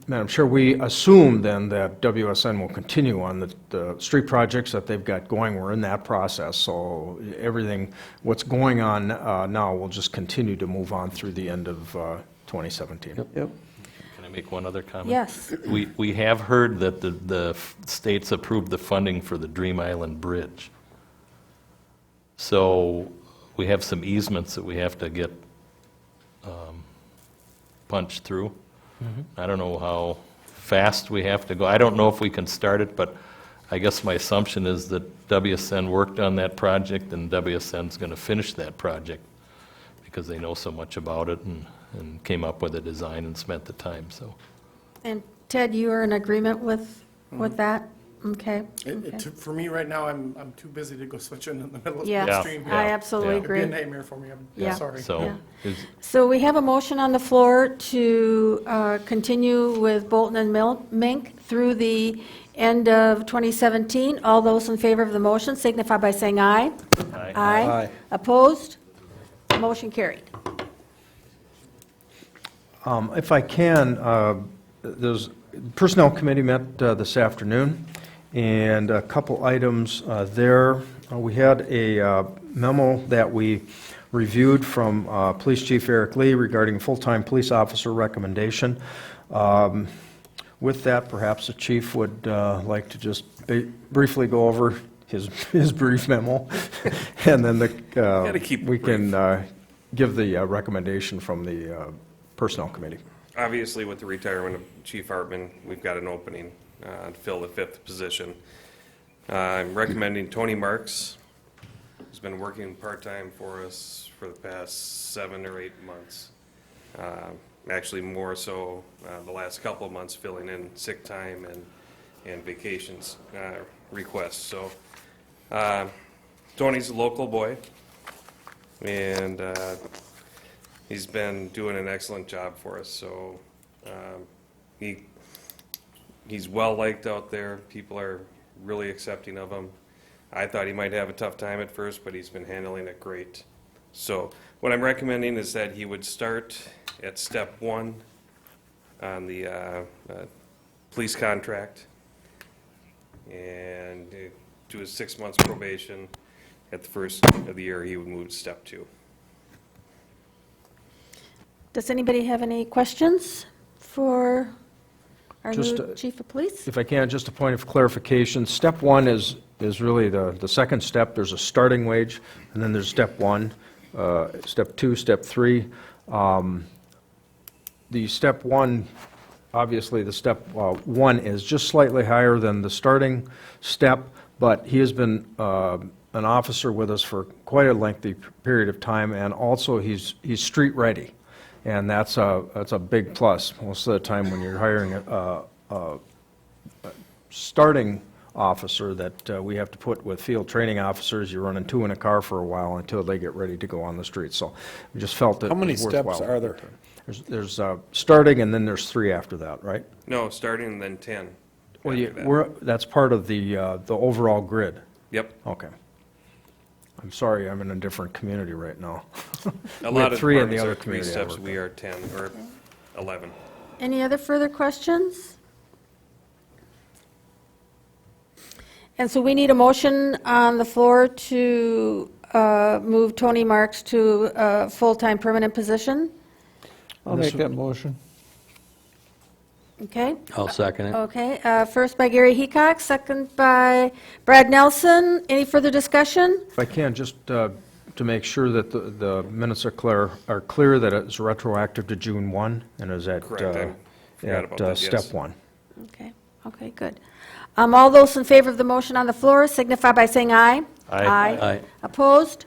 Madam Chair, we assume then that WSN will continue on the street projects that they've got going. We're in that process, so everything, what's going on now will just continue to move on through the end of 2017. Yep. Can I make one other comment? Yes. We have heard that the states approved the funding for the Dream Island Bridge. So we have some easements that we have to get punched through. I don't know how fast we have to go. I don't know if we can start it, but I guess my assumption is that WSN worked on that project and WSN's going to finish that project because they know so much about it and came up with a design and spent the time, so. And Ted, you are in agreement with that? Okay. For me, right now, I'm too busy to go switch in the middle of Yeah, the stream. I absolutely It'd be a agree. nightmare for me, I'm Yeah. sorry. So, Yeah. is- So we have a motion on the floor to continue with Bolton and Mink through the end of 2017. All those in favor of the motion signify by saying aye. Aye. Aye. Opposed? Motion carried. If I can, there's, Personnel Committee met this afternoon, and a couple items there. We had a memo that we reviewed from Police Chief Eric Lee regarding full-time police officer recommendation. With that, perhaps the chief would like to just briefly go over his brief memo, and then Gotta keep it we can give the recommendation from the Personnel Committee. Obviously, with the retirement of Chief Hartman, we've got an opening to fill the 5th position. I'm recommending Tony Marks, who's been working part-time for us for the past 7 or 8 months. Actually, more so the last couple of months, filling in sick time and vacations requests. So Tony's a local boy, and he's been doing an excellent job for us, so he's well-liked out there. People are really accepting of him. I thought he might have a tough time at first, but he's been handling it great. So what I'm recommending is that he would start at step 1 on the police contract and do his 6 months probation. At the first of the year, he would move to step 2. Does anybody have any questions for our Just, new chief of police? If I can, just a point of clarification. Step 1 is really the second step. There's a starting wage, and then there's step 1, step 2, step 3. The step 1, obviously, the step 1 is just slightly higher than the starting step, but he has been an officer with us for quite a lengthy period of time, and also he's street ready. And that's a big plus. Most of the time when you're hiring a starting officer that we have to put with field training officers, you're running 2 in a car for a while until they get ready to go on the street. So we just felt that How many it was worthwhile. steps are there? There's starting, and then there's 3 after that, right? No, starting and then 10. Well, after that. that's part of the overall grid. Yep. Okay. I'm sorry, I'm in a different community right now. A We had lot of 3 in the departments other are 3 community I steps, worked we are 10, or 11. Any other further questions? And so we need a motion on the floor to move Tony Marks to a full-time permanent position. I'll make that motion. Okay? I'll second it. Okay, first by Gary Heacock, second by Brad Nelson. Any further discussion? If I can, just to make sure that the minutes are clear that it's retroactive to June 1 and is at, Correct, I forgot about that, step yes. 1. Okay, good. All those in favor of the motion on the floor signify by saying aye. Aye. Aye. Opposed?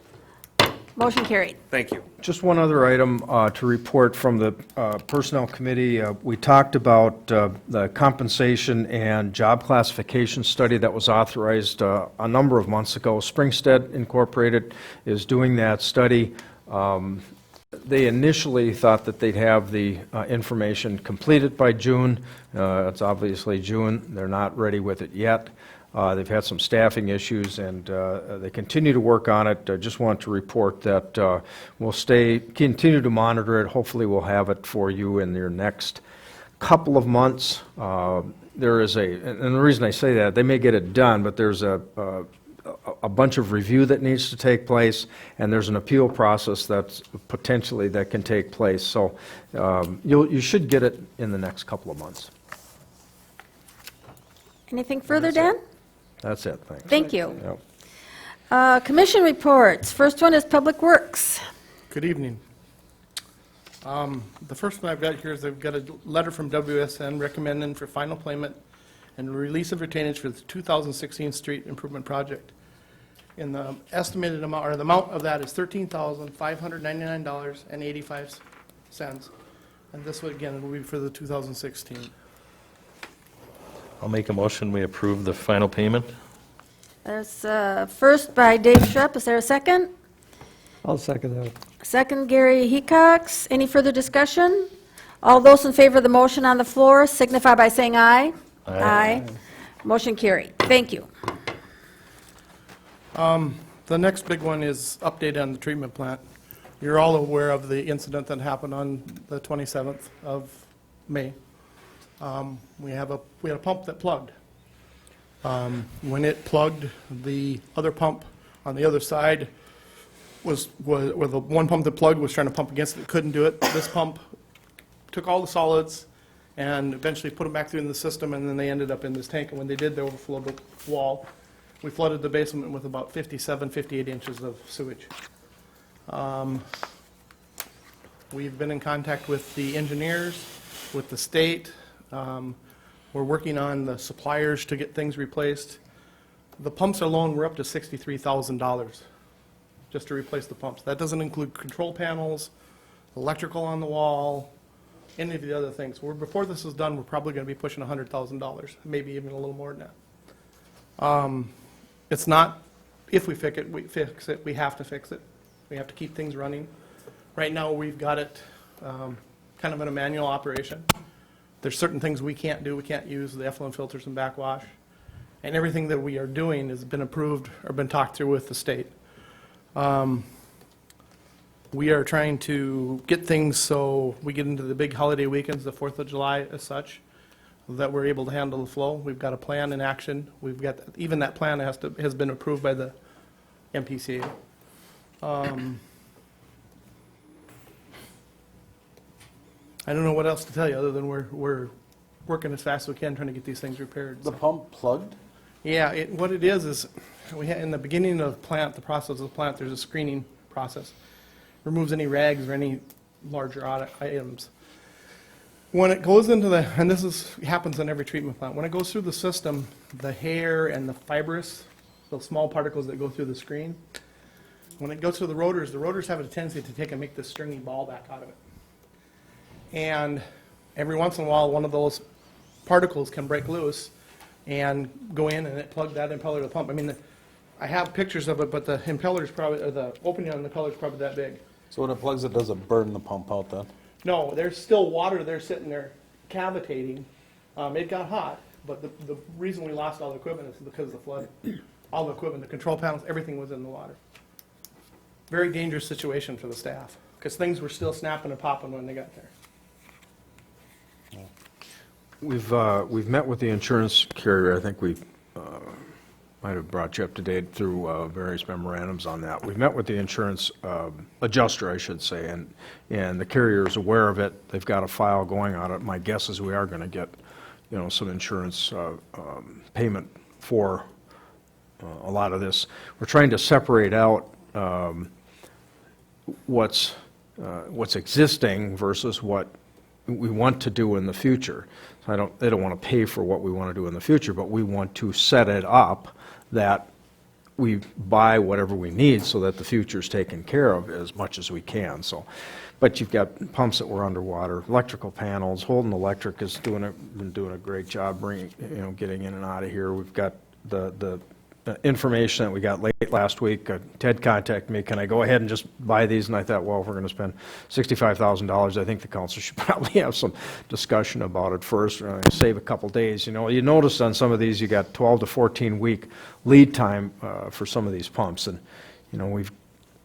Motion carried. Thank you. Just one other item to report from the Personnel Committee. We talked about the compensation and job classification study that was authorized a number of months ago. Springstead Incorporated is doing that study. They initially thought that they'd have the information completed by June. It's obviously June. They're not ready with it yet. They've had some staffing issues, and they continue to work on it. I just want to report that we'll continue to monitor it. Hopefully, we'll have it for you in your next couple of months. There is and the reason I say that, they may get it done, but there's a bunch of review that needs to take place, and there's an appeal process that's potentially that can take place. So you should get it in the next couple of months. Anything further, Dan? That's it, thanks. Thank you. Yep. Commission reports. First one is Public Works. Good evening. The first one I've got here is I've got a letter from WSN recommending for final payment and release of retainage for the 2016 street improvement project. And the estimated amount, or the amount of that is $13,599.85. And this one, again, will be for the 2016. I'll make a motion, we approve the final payment. There's first by Dave Schrupp. Is there a second? I'll second that. Second, Gary Heacox. Any further discussion? All those in favor of the motion on the floor signify by saying aye. Aye. Motion carried. Thank you. The next big one is update on the treatment plant. You're all aware of the incident that happened on the 27th of May. We had a pump that plugged. When it plugged, the other pump on the other side where the one pump that plugged was trying to pump against it, couldn't do it. This pump took all the solids and eventually put them back through in the system, and then they ended up in this tank. And when they did, they overflowed the wall. We flooded the basement with about 57, 58 inches of sewage. We've been in contact with the engineers, with the state. We're working on the suppliers to get things replaced. The pumps alone, we're up to $63,000 just to replace the pumps. That doesn't include control panels, electrical on the wall, any of the other things. Before this is done, we're probably going to be pushing $100,000, maybe even a little more than that. It's not, if we fix it, we have to fix it. We have to keep things running. Right now, we've got it kind of in a manual operation. There's certain things we can't do. We can't use the effluent filters and backwash. And everything that we are doing has been approved or been talked through with the state. We are trying to get things so we get into the big holiday weekends, the 4th of July as such, that we're able to handle the flow. We've got a plan in action. We've got, even that plan has been approved by the MPCA. I don't know what else to tell you, other than we're working as fast as we can, trying to get these things repaired. The pump plugged? Yeah, what it is in the beginning of the plant, the process of the plant, there's a screening process. Removes any rags or any larger items. When it goes into and this happens in every treatment plant, when it goes through the system, the hair and the fibrous, those small particles that go through the screen, when it goes through the rotors have a tendency to take and make this stringy ball back out of it. And every once in a while, one of those particles can break loose and go in, and it plugged that impeller to the pump. I mean, I have pictures of it, but the impeller is probably, or the opening on the impeller is probably that big. So when it plugs, it doesn't burn the pump out then? No, there's still water there sitting there cavitating. It got hot, but the reason we lost all the equipment is because of the flood. All the equipment, the control panels, everything was in the water. Very dangerous situation for the staff, because things were still snapping and popping when they got there. We've met with the insurance carrier. I think we might have brought you up to date through various memorandums on that. We've met with the insurance adjuster, I should say, and the carrier is aware of it. They've got a file going on it. My guess is we are going to get, some insurance payment for a lot of this. We're trying to separate out what's existing versus what we want to do in the future. So they don't want to pay for what we want to do in the future, but we want to set it up that we buy whatever we need so that the future's taken care of as much as we can. So, but you've got pumps that were underwater, electrical panels. Holden Electric is been doing a great job getting in and out of here. We've got the information that we got late last week. Ted contacted me, can I go ahead and just buy these? And I thought, well, if we're going to spend $65,000, I think the council should probably have some discussion about it first, save a couple days. You notice on some of these, you got 12 to 14 week lead time for some of these pumps. And, we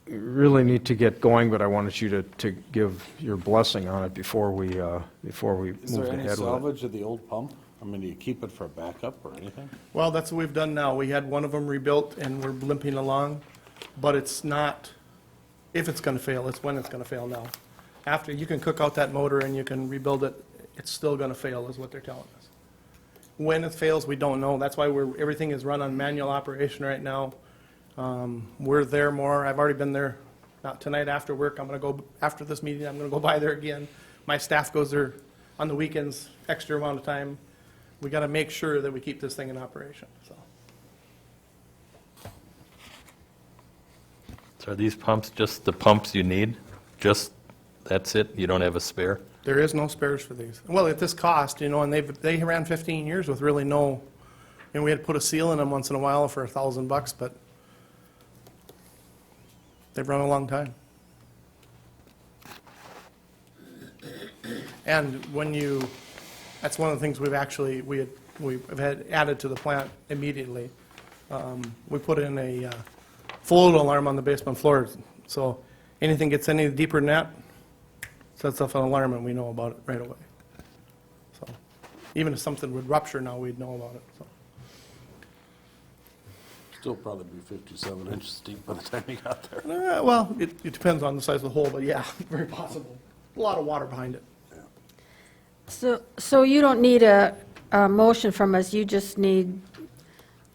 really need to get going, but I wanted you to give your blessing on it before we Is move there any ahead with it. salvage of the old pump? I mean, do you keep it for backup or anything? Well, that's what we've done now. We had one of them rebuilt and we're limping along, but it's not if it's going to fail, it's when it's going to fail now. After you can cook out that motor and you can rebuild it, it's still going to fail is what they're telling us. When it fails, we don't know. That's why everything is run on manual operation right now. We're there more. I've already been there. Not tonight after work. I'm going to go, after this meeting, I'm going to go by there again. My staff goes there on the weekends, extra amount of time. We got to make sure that we keep this thing in operation, so. So are these pumps just the pumps you need? Just, that's it? You don't have a spare? There is no spares for these. Well, at this cost, and they ran 15 years with really no, and we had to put a seal in them once in a while for $1,000, but they've run a long time. And that's one of the things we've had added to the plant immediately. We put in a float alarm on the basement floor, so anything gets any deeper than that, sets off an alarm and we know about it right away. So even if something would rupture now, we'd know about it, so. Still probably be 57 inches deep by the time you got there. Well, it depends on the size of the hole, but yeah, very possible. A lot of water behind it. So you don't need a motion from us, you just need,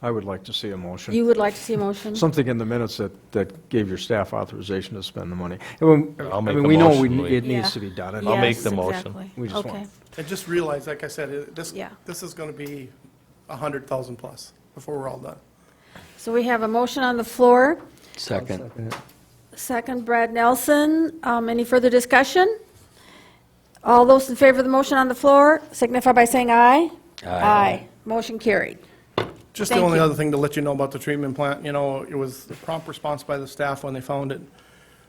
I would like to see a motion. you would like to see a motion? Something in the minutes that gave your staff authorization to spend the money. I I'll make mean, a we know motion. it Yeah. needs to be done. and I'll make Yes, the motion. exactly. We just Okay. want- And just realize, like I said, Yeah. this is going to be 100,000 plus before we're all done. So we have a motion on the floor. Second. Second, Brad Nelson. Any further discussion? All those in favor of the motion on the floor signify by saying aye. Aye. Motion carried. Just the Thank only you. other thing to let you know about the treatment plant, it was a prompt response by the staff when they found it.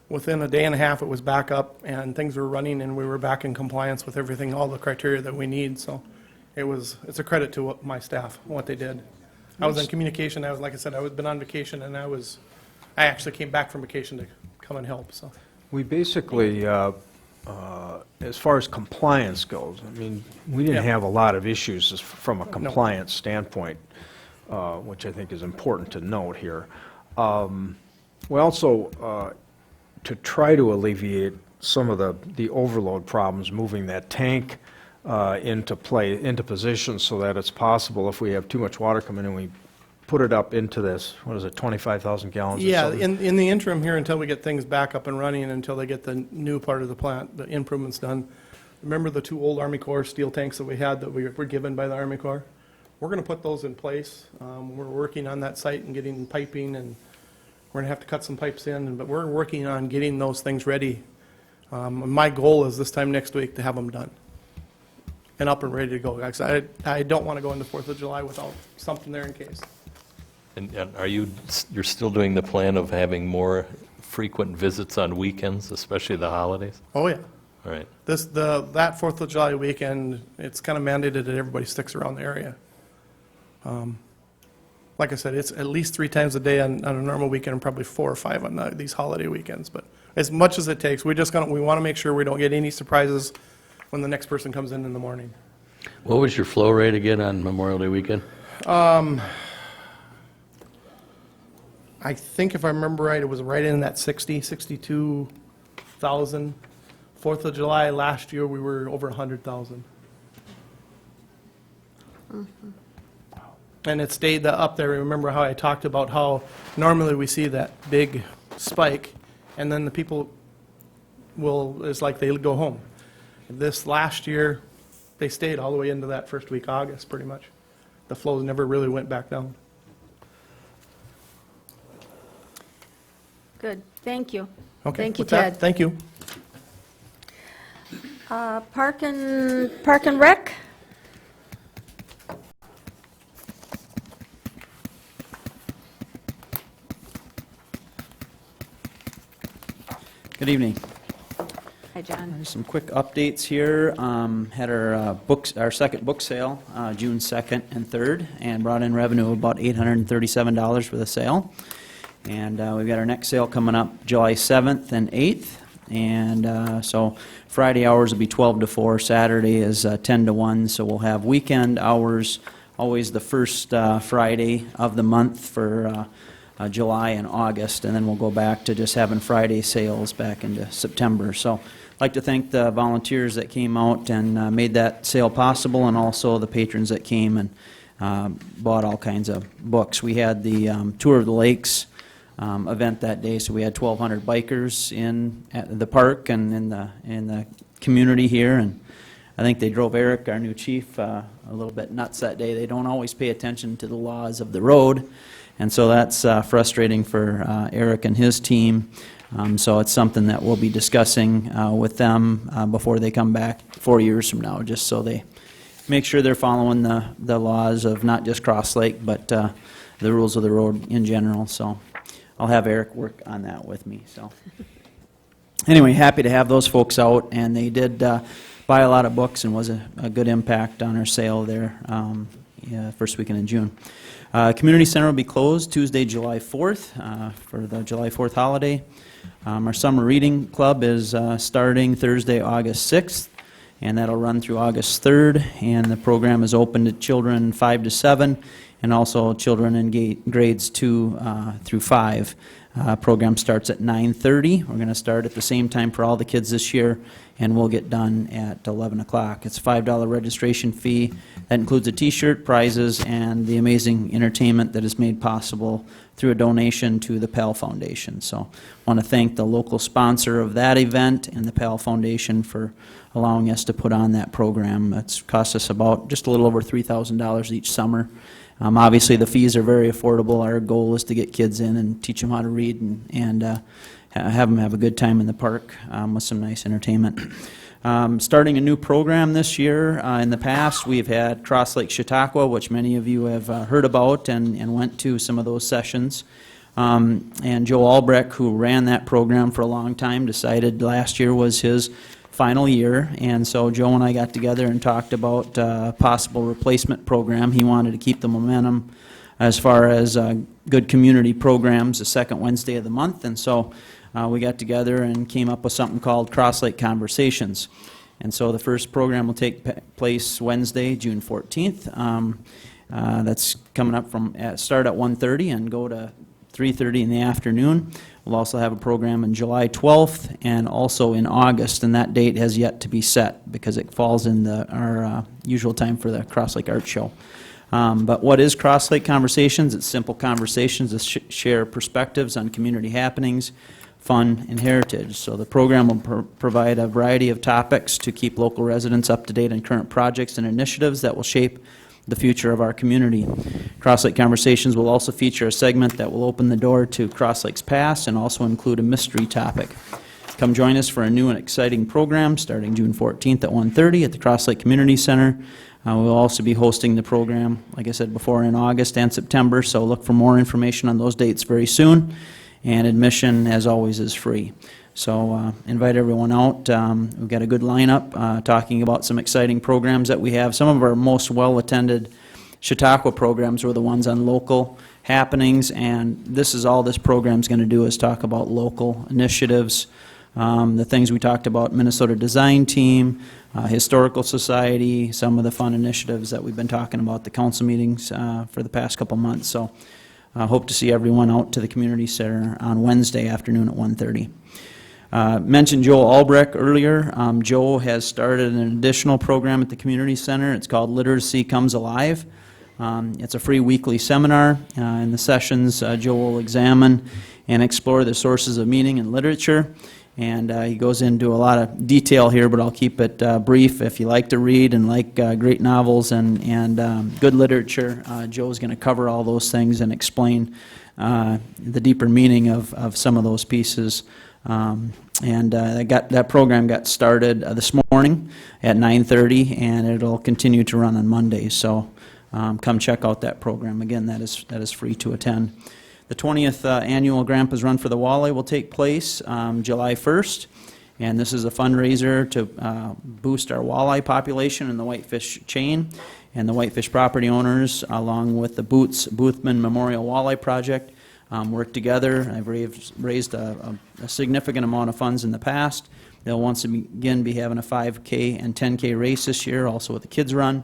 Within a day and a half, it was back up and things were running and we were back in compliance with everything, all the criteria that we need. So it's a credit to my staff, what they did. I was in communication. Like I said, I was been on vacation and I actually came back from vacation to come and help, so. We basically, as far as compliance goes, I mean, we didn't Yeah. have a lot of issues from a compliance standpoint, which I think is important to note here. We also, to try to alleviate some of the overload problems, moving that tank into position so that it's possible if we have too much water coming in, we put it up into this, 25,000 gallons or Yeah, something? in the interim here, until we get things back up and running, and until they get the new part of the plant, the improvements done. Remember the two old Army Corps steel tanks that we had that we were given by the Army Corps? We're going to put those in place. We're working on that site and getting piping, and we're going to have to cut some pipes in, but we're working on getting those things ready. My goal is this time next week to have them done and up and ready to go. Like I said, I don't want to go into 4th of July without something there in case. And you're still doing the plan of having more frequent visits on weekends, especially the holidays? Oh, yeah. All right. That 4th of July weekend, it's kind of mandated that everybody sticks around the area. Like I said, it's at least 3 times a day on a normal weekend and probably 4 or 5 on these holiday weekends. But as much as it takes, we want to make sure we don't get any surprises when the next person comes in the morning. What was your flow rate again on Memorial Day weekend? I think if I remember right, it was right in that 62,000. 4th of July last year, we were over 100,000. And it stayed up there. Remember how I talked about how normally we see that big spike, and then the people it's like they go home. This last year, they stayed all the way into that first week, August, pretty much. The flows never really went back down. Good, thank you. Okay, Thank you, with that, Ted. thank you. Park and Rec? Good evening. Hi, John. There's some quick updates here. Had our second book sale, June 2nd and 3rd, and brought in revenue of about $837 for the sale. And we've got our next sale coming up July 7th and 8th. And so Friday hours will be 12 to 4, Saturday is 10 to 1, so we'll have weekend hours, always the first Friday of the month for July and August, and then we'll go back to just having Friday sales back into September. So I'd like to thank the volunteers that came out and made that sale possible, and also the patrons that came and bought all kinds of books. We had the Tour of the Lakes event that day, so we had 1,200 bikers at the park and in the community here, and I think they drove Eric, our new chief, a little bit nuts that day. They don't always pay attention to the laws of the road, and so that's frustrating for Eric and his team. So it's something that we'll be discussing with them before they come back 4 years from now, just so they make sure they're following the laws of not just Cross Lake, but the rules of the road in general. So I'll have Eric work on that with me. So anyway, happy to have those folks out, and they did buy a lot of books, and was a good impact on our sale there first weekend in June. Community Center will be closed Tuesday, July 4th for the July 4th holiday. Our summer reading club is starting Thursday, August 6th, and that'll run through August 3rd, and the program is open to children 5 to 7, and also children in grades 2 through 5. Program starts at 9:30. We're going to start at the same time for all the kids this year, and we'll get done at 11 o'clock. It's a $5 registration fee. That includes a T-shirt, prizes, and the amazing entertainment that is made possible through a donation to the Pell Foundation. So I want to thank the local sponsor of that event and the Pell Foundation for allowing us to put on that program. It's cost us about just a little over $3,000 each summer. Obviously, the fees are very affordable. Our goal is to get kids in and teach them how to read and have them have a good time in the park with some nice entertainment. Starting a new program this year. In the past, we've had Cross Lake Chautauqua, which many of you have heard about and went to some of those sessions. And Joe Albrecht, who ran that program for a long time, decided last year was his final year, and so Joe and I got together and talked about a possible replacement program. He wanted to keep the momentum as far as good community programs the second Wednesday of the month, and so we got together and came up with something called Cross Lake Conversations. And so the first program will take place Wednesday, June 14th. That's coming up start at 1:30 and go to 3:30 in the afternoon. We'll also have a program on July 12th and also in August, and that date has yet to be set because it falls in our usual time for the Cross Lake Art Show. But what is Cross Lake Conversations? It's simple conversations to share perspectives on community happenings, fun, and heritage. So the program will provide a variety of topics to keep local residents up to date on current projects and initiatives that will shape the future of our community. Cross Lake Conversations will also feature a segment that will open the door to Cross Lake's past and also include a mystery topic. Come join us for a new and exciting program starting June 14th at 1:30 at the Cross Lake Community Center. We'll also be hosting the program, like I said before, in August and September, so look for more information on those dates very soon. And admission, as always, is free. So invite everyone out. We've got a good lineup talking about some exciting programs that we have. Some of our most well-attended Chautauqua programs were the ones on local happenings, and this is all this program's going to do is talk about local initiatives, the things we talked about, Minnesota Design Team, Historical Society, some of the fun initiatives that we've been talking about, the council meetings for the past couple months. So hope to see everyone out to the community center on Wednesday afternoon at 1:30. Mentioned Joe Albrecht earlier. Joe has started an additional program at the community center. It's called Literacy Comes Alive. It's a free weekly seminar. In the sessions, Joe will examine and explore the sources of meaning in literature. And he goes into a lot of detail here, but I'll keep it brief. If you like to read and like great novels and good literature, Joe's going to cover all those things and explain the deeper meaning of some of those pieces. That program got started this morning at 9:30, and it'll continue to run on Mondays. So come check out that program. Again, that is free to attend. The 20th annual Grandpa's Run for the Walleye will take place July 1st, and this is a fundraiser to boost our walleye population in the whitefish chain, and the whitefish property owners, along with the Boothman Memorial Walleye Project, work together. I've raised a significant amount of funds in the past. They'll once again be having a 5K and 10K race this year, also with the Kids Run.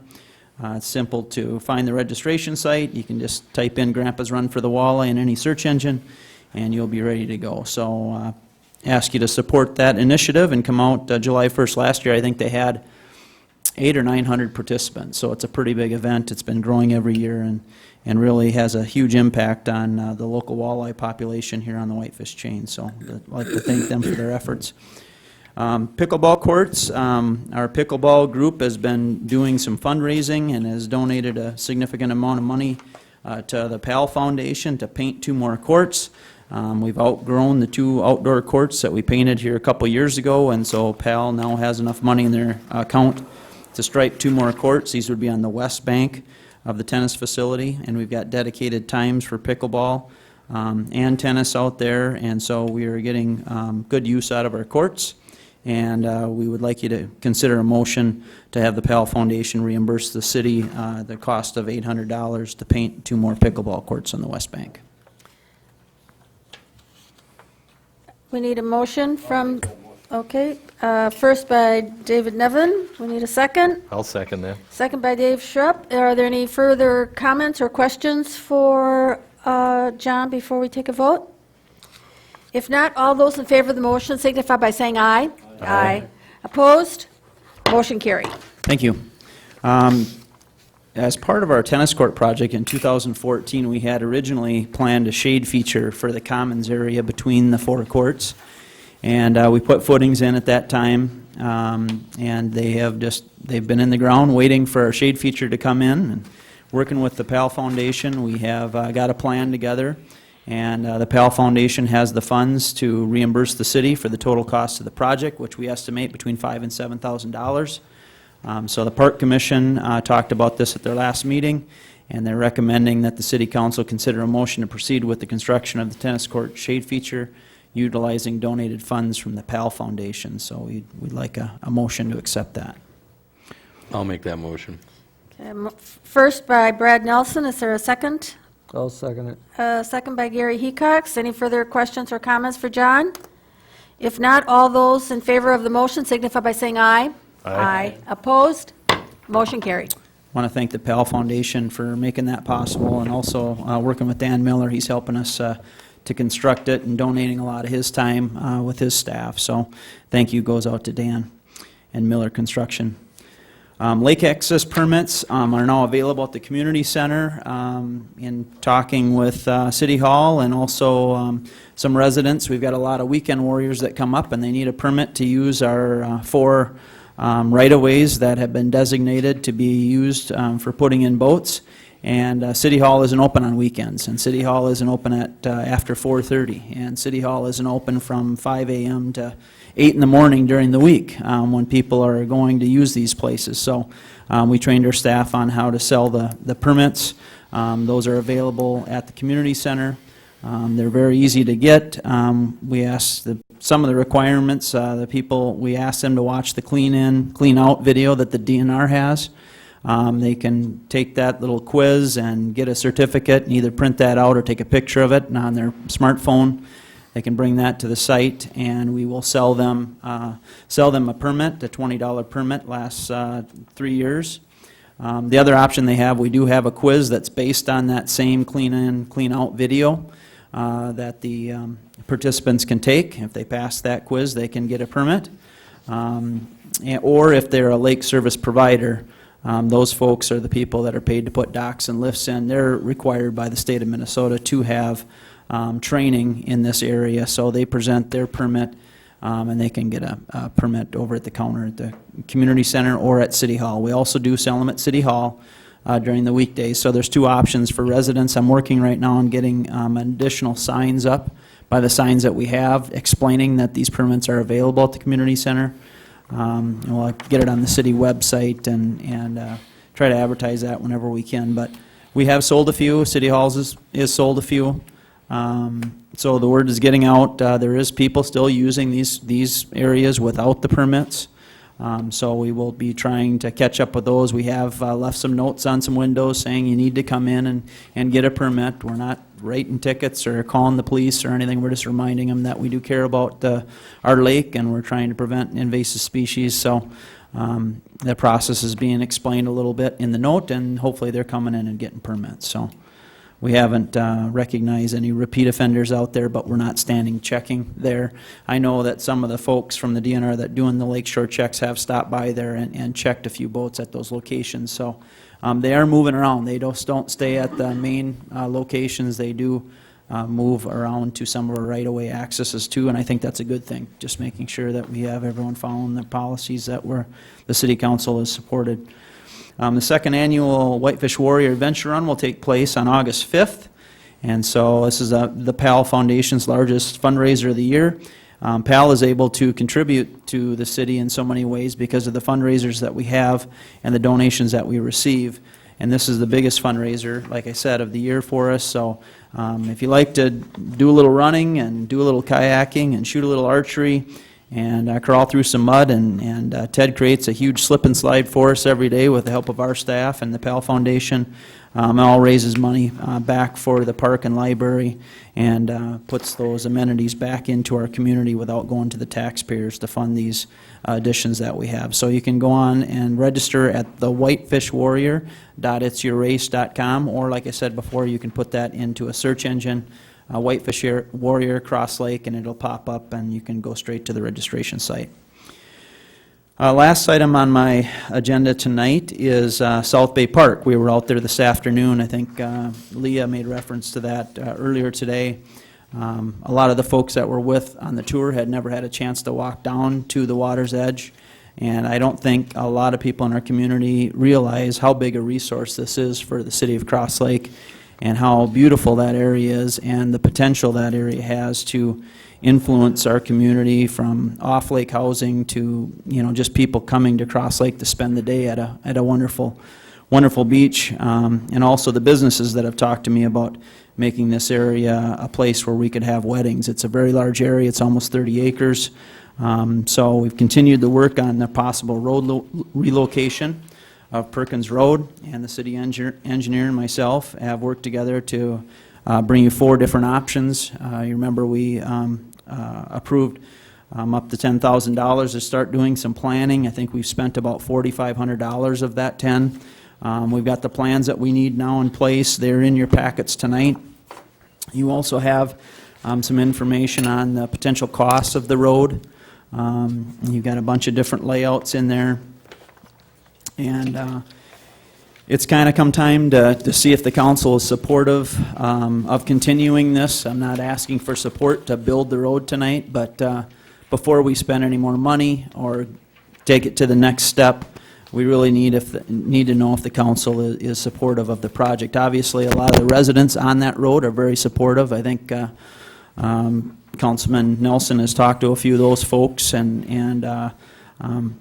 It's simple to find the registration site. You can just type in Grandpa's Run for the Walleye in any search engine, and you'll be ready to go. So ask you to support that initiative and come out July 1st. Last year, I think they had 800 or 900 participants, so it's a pretty big event. It's been growing every year and really has a huge impact on the local walleye population here on the whitefish chain. So I'd like to thank them for their efforts. Pickleball courts, our pickleball group has been doing some fundraising and has donated a significant amount of money to the PAL Foundation to paint 2 more courts. We've outgrown the 2 outdoor courts that we painted here a couple years ago, and so PAL now has enough money in their account to stripe 2 more courts. These would be on the west bank of the tennis facility, and we've got dedicated times for pickleball and tennis out there, and so we are getting good use out of our courts. And we would like you to consider a motion to have the PAL Foundation reimburse the city the cost of $800 to paint 2 more pickleball courts on the West Bank. We need a motion from, okay, first by David Nevin. We need a second. I'll second that. Second by Dave Schrupp. Are there any further comments or questions for John before we take a vote? If not, all those in favor of the motion signify by saying aye. Aye. Opposed? Motion carried. Thank you. As part of our tennis court project in 2014, we had originally planned a shade feature for the commons area between the 4 courts. And we put footings in at that time, and they've been in the ground waiting for our shade feature to come in. And working with the PAL Foundation, we have got a plan together. And the PAL Foundation has the funds to reimburse the city for the total cost of the project, which we estimate between $5,000 and $7,000. So the Park Commission talked about this at their last meeting, and they're recommending that the City Council consider a motion to proceed with the construction of the tennis court shade feature utilizing donated funds from the PAL Foundation. So we'd like a motion to accept that. I'll make that motion. Okay, first by Brad Nelson. Is there a second? I'll second it. Second by Gary Hecox. Any further questions or comments for John? If not, all those in favor of the motion signify by saying aye. Aye. Opposed? Motion carried. I want to thank the PAL Foundation for making that possible, and also working with Dan Miller. He's helping us to construct it and donating a lot of his time with his staff. So thank you goes out to Dan and Miller Construction. Lake access permits are now available at the community center. In talking with City Hall and also some residents, we've got a lot of weekend warriors that come up and they need a permit to use our 4 right-of-ways that have been designated to be used for putting in boats. And City Hall isn't open on weekends, and City Hall isn't open at after 4:30, and City Hall isn't open from 5 a.m. to 8 in the morning during the week when people are going to use these places. So we trained our staff on how to sell the permits. Those are available at the community center. They're very easy to get. We asked some of the requirements, we asked them to watch the clean in, clean out video that the DNR has. They can take that little quiz and get a certificate and either print that out or take a picture of it on their smartphone. They can bring that to the site, and we will sell them a permit. The $20 permit lasts 3 years. The other option they have, we do have a quiz that's based on that same clean in, clean out video that the participants can take. If they pass that quiz, they can get a permit. Or if they're a lake service provider, those folks are the people that are paid to put docks and lifts in. They're required by the state of Minnesota to have training in this area, so they present their permit, and they can get a permit over at the counter at the community center or at City Hall. We also do sell them at City Hall during the weekdays, so there's two options for residents. I'm working right now on getting additional signs up by the signs that we have explaining that these permits are available at the community center. And we'll get it on the city website and try to advertise that whenever we can. But we have sold a few. City Halls is sold a few. So the word is getting out. There is people still using these areas without the permits. So we will be trying to catch up with those. We have left some notes on some windows saying you need to come in and get a permit. We're not writing tickets or calling the police or anything. We're just reminding them that we do care about our lake and we're trying to prevent invasive species. So that process is being explained a little bit in the note, and hopefully they're coming in and getting permits. So we haven't recognized any repeat offenders out there, but we're not standing checking there. I know that some of the folks from the DNR that doing the lakeshore checks have stopped by there and checked a few boats at those locations. So they are moving around. They just don't stay at the main locations. They do move around to some of our right-of-way accesses too, and I think that's a good thing, just making sure that we have everyone following the policies that the City Council has supported. The second annual Whitefish Warrior Adventure Run will take place on August 5th, and so this is the PAL Foundation's largest fundraiser of the year. PAL is able to contribute to the city in so many ways because of the fundraisers that we have and the donations that we receive, and this is the biggest fundraiser, like I said, of the year for us. So if you like to do a little running and do a little kayaking and shoot a little archery, and crawl through some mud, and Ted creates a huge slip and slide for us every day with the help of our staff and the PAL Foundation. It all raises money back for the park and library and puts those amenities back into our community without going to the taxpayers to fund these additions that we have. So you can go on and register at the whitefishwarrior.itsyourrace.com, or like I said before, you can put that into a search engine, Whitefish Warrior Cross Lake, and it'll pop up and you can go straight to the registration site. Last item on my agenda tonight is South Bay Park. We were out there this afternoon. I think Leah made reference to that earlier today. A lot of the folks that were with on the tour had never had a chance to walk down to the water's edge, and I don't think a lot of people in our community realize how big a resource this is for the city of Cross Lake, and how beautiful that area is and the potential that area has to influence our community, from off-lake housing to, just people coming to Cross Lake to spend the day at a wonderful beach, and also the businesses that have talked to me about making this area a place where we could have weddings. It's a very large area. It's almost 30 acres. So we've continued the work on the possible road relocation of Perkins Road, and the city engineer and myself have worked together to bring you 4 different options. You remember we approved up to $10,000 to start doing some planning. I think we've spent about $4,500 of that 10. We've got the plans that we need now in place. They're in your packets tonight. You also have some information on the potential costs of the road. You've got a bunch of different layouts in there. And it's kind of come time to see if the council is supportive of continuing this. I'm not asking for support to build the road tonight, but before we spend any more money or take it to the next step, we really need to know if the council is supportive of the project. Obviously, a lot of the residents on that road are very supportive. I think Councilman Nelson has talked to a few of those folks, and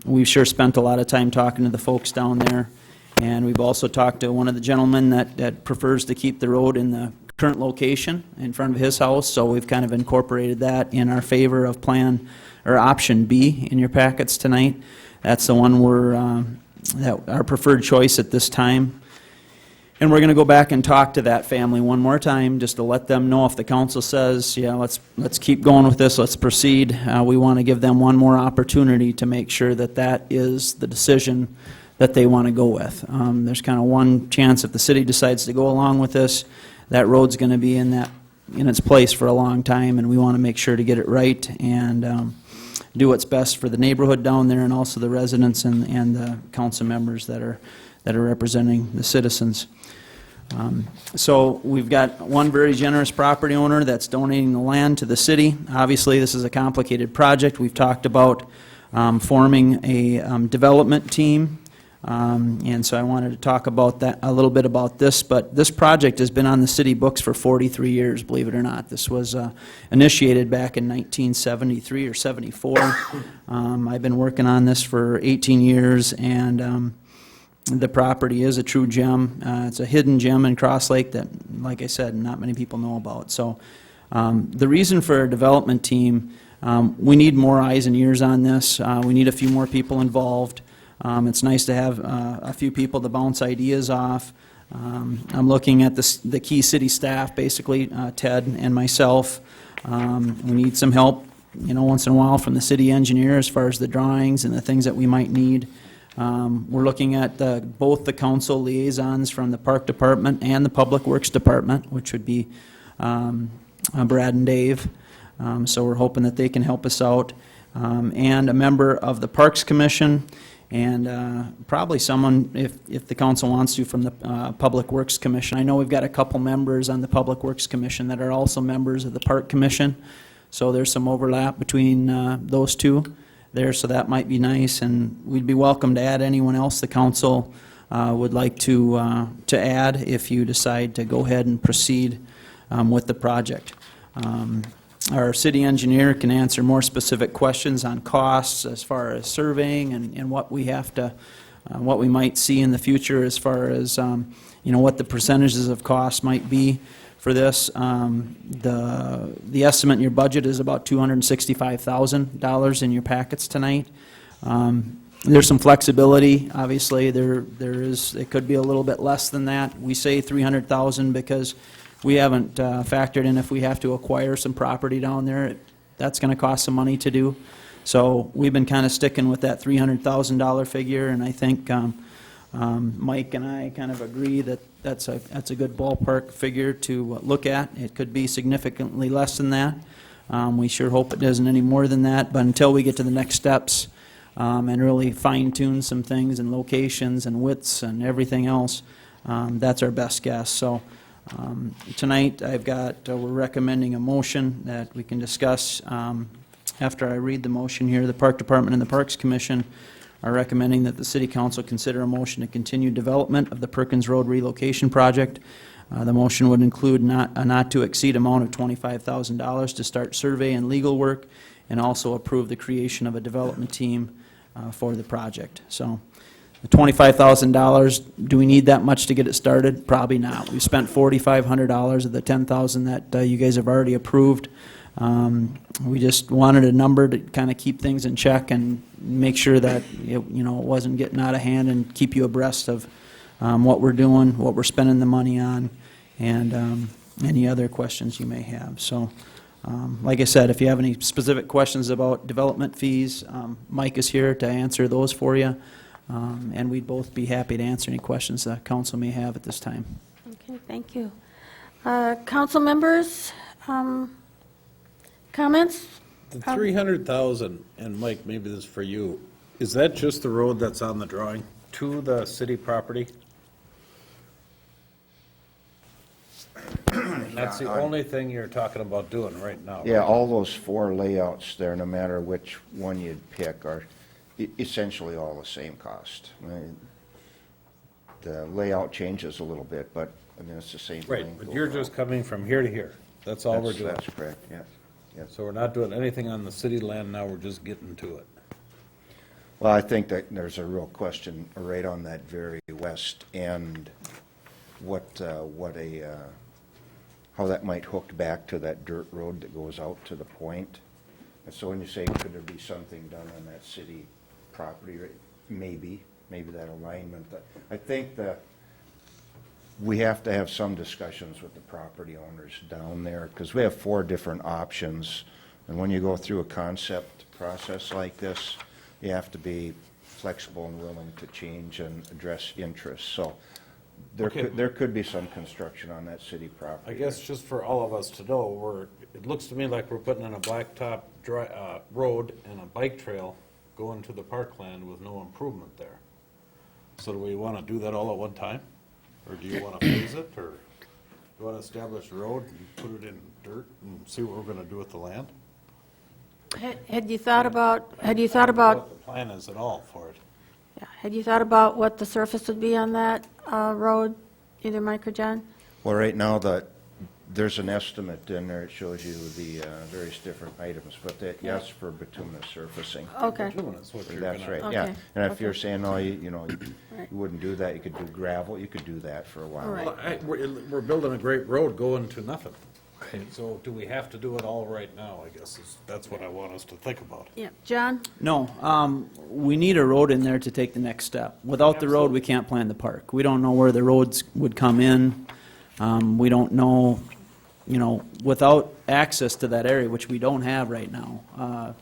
we've sure spent a lot of time talking to the folks down there. And we've also talked to one of the gentlemen that prefers to keep the road in the current location in front of his house, so we've kind of incorporated that in our favor of plan, or option B in your packets tonight. That's the one that our preferred choice at this time. And we're going to go back and talk to that family one more time, just to let them know if the council says, yeah, let's keep going with this, let's proceed. We want to give them one more opportunity to make sure that that is the decision that they want to go with. There's kind of one chance if the city decides to go along with this, that road's going to be in its place for a long time, and we want to make sure to get it right and do what's best for the neighborhood down there and also the residents and the council members that are representing the citizens. So we've got one very generous property owner that's donating the land to the city. Obviously, this is a complicated project. We've talked about forming a development team, and so I wanted to talk about that, a little bit about this. But this project has been on the city books for 43 years, believe it or not. This was initiated back in 1973 or 74. I've been working on this for 18 years, and the property is a true gem. It's a hidden gem in Cross Lake that, like I said, not many people know about. So the reason for a development team, we need more eyes and ears on this. We need a few more people involved. It's nice to have a few people to bounce ideas off. I'm looking at the key city staff, basically Ted and myself. We need some help, once in a while from the city engineer as far as the drawings and the things that we might need. We're looking at both the council liaisons from the Park Department and the Public Works Department, which would be Brad and Dave. So we're hoping that they can help us out. And a member of the Parks Commission, and probably someone, if the council wants to, from the Public Works Commission. I know we've got a couple members on the Public Works Commission that are also members of the Park Commission, so there's some overlap between those two there, so that might be nice, and we'd be welcome to add anyone else the council would like to add if you decide to go ahead and proceed with the project. Our city engineer can answer more specific questions on costs as far as surveying and what we have to, what we might see in the future as far as, what the percentages of costs might be for this. The estimate in your budget is about $265,000 in your packets tonight. There's some flexibility, obviously. It could be a little bit less than that. We say $300,000 because we haven't factored in if we have to acquire some property down there. That's going to cost some money to do. So we've been kind of sticking with that $300,000 figure, and I think Mike and I kind of agree that that's a good ballpark figure to look at. It could be significantly less than that. We sure hope it doesn't any more than that, but until we get to the next steps and really fine-tune some things and locations and widths and everything else, that's our best guess. So tonight we're recommending a motion that we can discuss. After I read the motion here, the Park Department and the Parks Commission are recommending that the City Council consider a motion to continue development of the Perkins Road relocation project. The motion would include a not-to-exceed amount of $25,000 to start survey and legal work, and also approve the creation of a development team for the project. So the $25,000, do we need that much to get it started? Probably not. We spent $4,500 of the $10,000 that you guys have already approved. We just wanted a number to kind of keep things in check and make sure that it wasn't getting out of hand, and keep you abreast of what we're doing, what we're spending the money on, and any other questions you may have. So, like I said, if you have any specific questions about development fees, Mike is here to answer those for you, and we'd both be happy to answer any questions the council may have at this time. Okay, thank you. Council members, comments? The 300,000, and Mike, maybe this is for you, is that just the road that's on the drawing to the city property? That's the only thing you're talking about doing right now? Yeah, all those four layouts there, no matter which one you'd pick, are essentially all the same cost. I mean, the layout changes a little bit, but, I mean, it's the same thing. Right, but you're just coming from here to here. That's all we're doing. That's correct, yes. Yes. So we're not doing anything on the city land now, we're just getting to it. Well, I think that there's a real question right on that very west end, how that might hook back to that dirt road that goes out to the point. And so when you say, could there be something done on that city property, maybe that alignment. I think that we have to have some discussions with the property owners down there, because we have 4 different options, and when you go through a concept process like this, you have to be flexible and willing to change and address interests. So there Okay. could, there could be some construction on that city I property. guess just for all of us to know, it looks to me like we're putting in a blacktop road and a bike trail going to the parkland with no improvement there. So do we want to do that all at one time? Or do you want to phase it, or do you want to establish a road and put it in dirt and see what we're going to do with the land? Had you thought about, What the plan is at all for it? had you thought about what the surface would be on that road, either Mike or John? Well, right now, there's an estimate in there, it shows you the various different items, but that, yes, for bituminous surfacing. Okay. Bituminous, what you're That's gonna- right, yeah. Okay, And if okay. you're saying, no, you Right. wouldn't do that, you could do gravel, you could do that for a while. All right. Well, we're building a great road going to nothing. So do we have to do it all right now, I guess, that's what I want us to think about. Yeah, John? No, we need a road in there to take the next step. Without the road, we can't plan the park. We don't know where the roads would come in. We don't know, without access to that area, which we don't have right now,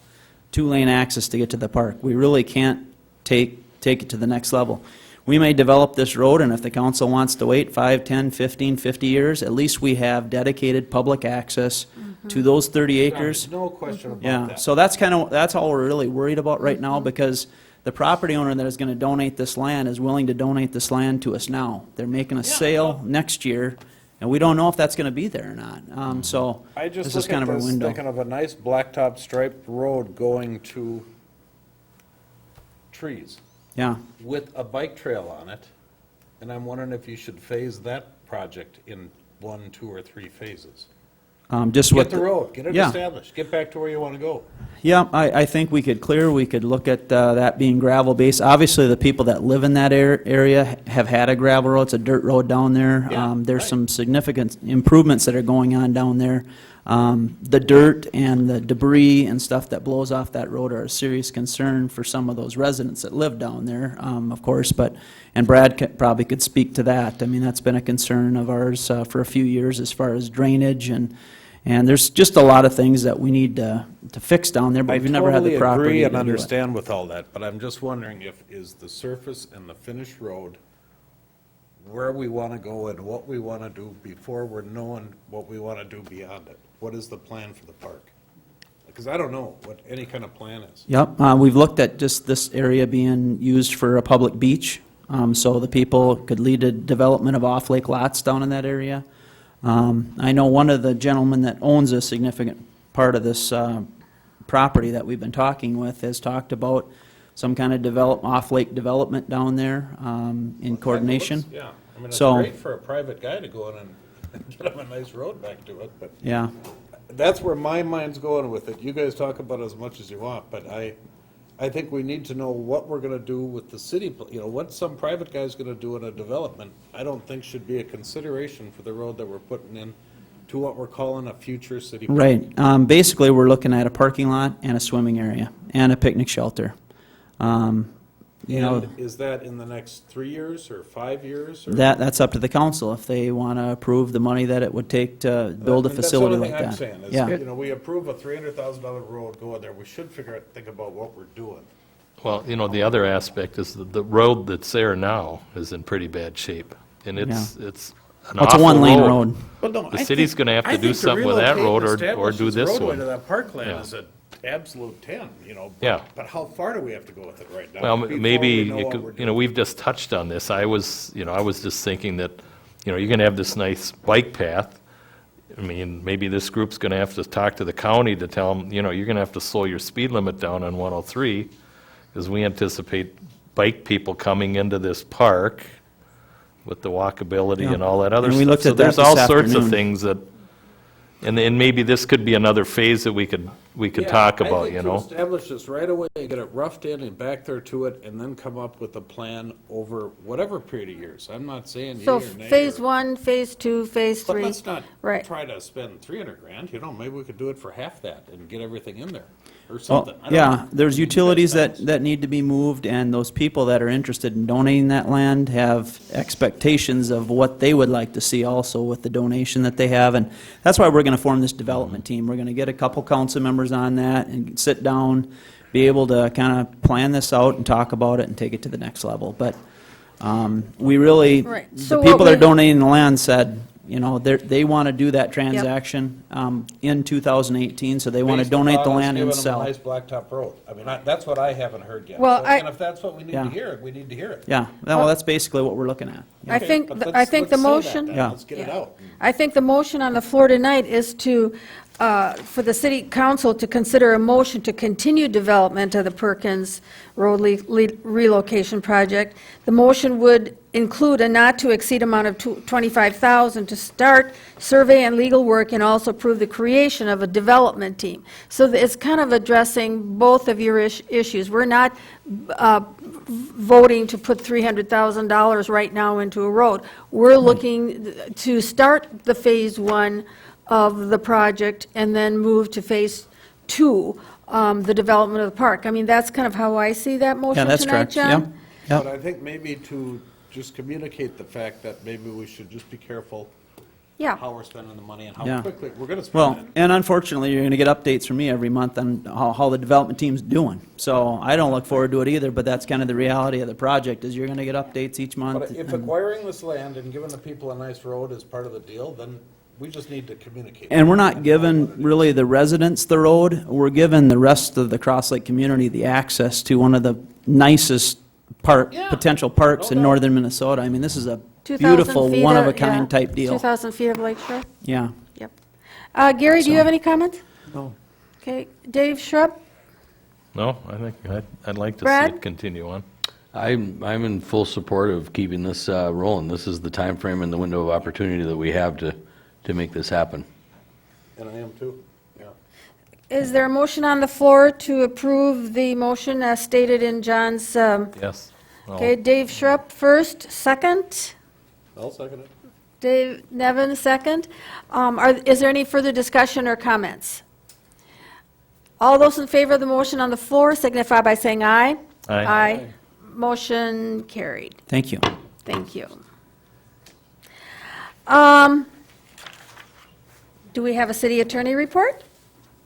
two-lane access to get to the park, we really can't take it to the next level. We may develop this road, and if the council wants to wait 5, 10, 15, 50 years, at least we have dedicated public access to those 30 acres. No question about Yeah, that. so that's all we're really worried about right now, because the property owner that is gonna donate this land is willing to donate this land to us now. They're making a sale next year, and we don't know if that's gonna be there or not. So, I this just is look kind at of our this, window. thinking of a nice blacktop striped road going to trees Yeah, with a bike trail on it, and I'm wondering if you should phase that project in 1, 2, or 3 phases. just Get what. the road, get it Yeah. established, get back to where you want to go. Yeah, I think we could look at that being gravel based. Obviously, the people that live in that area have had a gravel road, it's a dirt road down there. Yeah, There's right. some significant improvements that are going on down there. The dirt and the debris and stuff that blows off that road are a serious concern for some of those residents that live down there, of course, and Brad probably could speak to that. I mean, that's been a concern of ours for a few years as far as drainage, and there's just a lot of things that we need to fix down there, but we've never had the property I totally agree to and do it. understand with all that, but I'm just wondering is the surface and the finished road where we want to go and what we want to do before we're knowing what we want to do beyond it? What is the plan for the park? Because I don't know what any kind of plan is. Yep, we've looked at just this area being used for a public beach, so the people could lead to development of off-lake lots down in that area. I know one of the gentlemen that owns a significant part of this property that we've been talking with has talked about some kind of off-lake development down there in coordination. Yeah, I mean, it's So- great for a private guy to go in and get him a nice road back to it, but Yeah, that's where my mind's going with it. You guys talk about it as much as you want, but I think we need to know what we're gonna do with the city, what some private guy's gonna do in a development, I don't think should be a consideration for the road that we're putting in to what we're calling a future city park. right. Basically, we're looking at a parking lot and a swimming area and a picnic shelter. And is that in the next 3 years or 5 years? or- That's up to the council, if they want to approve the money that it would take to build a I mean, facility like That's the that. only thing I'm saying, Yeah, is, we approve a $300,000 road going there, we should think about what we're doing. Well, the other aspect is the road that's there now is in pretty bad shape, and it's an it's a awful one-lane road. Well, no, The I city's think- gonna have I to do think to something with that relocate road and or do establish this roadway one. to that parkland Yeah. is an absolute 10, Yeah. But how far do we have to go with it right now? Well, before maybe, we know it what could- we're doing? we've just touched on this. I was just thinking that, you're gonna have this nice bike path. I mean, maybe this group's gonna have to talk to the county to tell them, you're gonna have to slow your speed limit down on 103, because we anticipate bike people coming into this park with the walkability Yeah. and all that other And stuff. we looked So at that there's this all sorts of afternoon. things that, and maybe this could be another phase that we could Yeah, talk I about, think to establish this right away, get it roughed in and back there to it, and then come up with a plan over whatever period of years. I'm not saying yea So or nay. phase or- 1, phase 2, phase But 3. let's not Right. try to spend 300 grand, maybe we could do it for half that and get everything in there, or Well, something. I don't yeah, know. there's utilities That's that need to be moved, and those people that are interested in donating that land have expectations of what they would like to see also with the donation that they have, and that's why we're gonna form this development team. We're gonna get a couple council members on that and sit down be able to kind of plan this out and talk about it and take it to the next level. But we really, Right. the So people what that are we- donating the land said, you know, they want to do that transaction in 2018, so they want to Based donate the upon us land and giving them sell. a nice blacktop road. I mean, that's what I haven't heard yet. Well, So- I- And if that's what we need Yeah. to hear, we need to hear it. Yeah, well, that's basically what we're looking at. I Okay, think, but I let's- think the let's say that motion. then. Yeah. Let's get it out. I think the motion on the floor tonight is to, for the city council to consider a motion to continue development of the Perkins Road relocation project. The motion would include a not-to-exceed amount of $25,000 to start survey and legal work and also approve the creation of a development team. So it's kind of addressing both of your issues. We're not voting to put $300,000 right now into a road. We're looking to start the Phase 1 of the project and then move to Phase 2, the development of the park. I mean, that's kind of how I see that Yeah, motion that's tonight, correct. John. Yep. But I think maybe to just communicate the fact that maybe we should just be careful Yeah. how we're spending the money and Yeah. how quickly we're gonna spend Well, it. and unfortunately, you're going to get updates from me every month on how the development team's doing. So I don't look forward to it either, but that's kind of the reality of the project, is you're going to get updates each month. But if and- acquiring this land and giving the people a nice road is part of the deal, then we just need to communicate. And we're not giving really the residents the road, we're giving the rest of the Cross Lake community the access to one of the nicest Yeah, potential parks no in doubt. northern Minnesota. I mean, this is a 2,000 beautiful, feet one-of-a-kind yeah, type deal. 2,000 feet of lake shore? Yeah. Yep. Gary, do you So- have any comments? No. Okay, Dave Schrupp? No, I think I'd like to see Brad? it continue on. I'm in full support of keeping this rolling. This is the time frame and the window of opportunity that we have to make this happen. And I am too, yeah. Is there a motion on the floor to approve the motion as stated in John's, Yes. No. okay, Dave Schrupp first, second? I'll second it. Dave Nevin, second. Is there any further discussion or comments? All those in favor of the motion on the floor signify by saying aye. Aye. Aye. Motion carried. Thank you. Thank you. Do we have a city attorney report?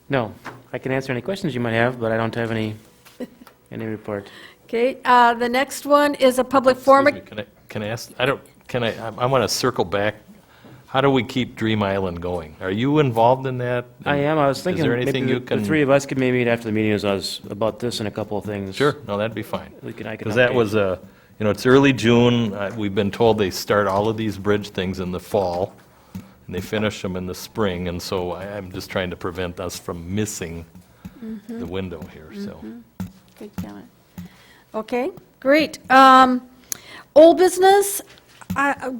No, I can answer any questions you might have, but I don't have any report. Okay, the next one is a public forum. Excuse me, can I ask, I want to circle back. How do we keep Dream Island going? Are you involved in that? I am, I was thinking Is there maybe anything you the can? three of us could maybe meet after the meeting as I was about this and a couple of things. Sure, no, that'd be fine. I can Because that update. was it's early June. We've been told they start all of these bridge things in the fall, and they finish them in the spring, and so I'm just trying to prevent us from missing the window here, so. Good comment. Okay, great. Old business,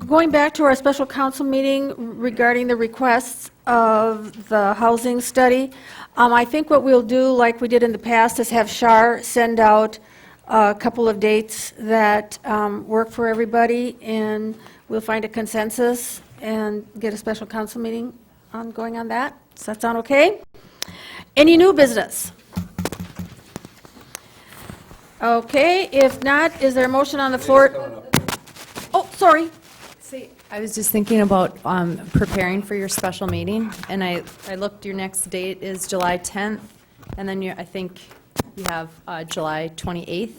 going back to our special council meeting regarding the requests of the housing study, I think what we'll do, like we did in the past, is have Shar send out a couple of dates that work for everybody, and we'll find a consensus and get a special council meeting going on that. Does that sound okay? Any new business? Okay, if not, is there a motion on the floor? Oh, sorry. See, I was just thinking about preparing for your special meeting, and I looked, your next date is July 10th, and then I think you have July 28th,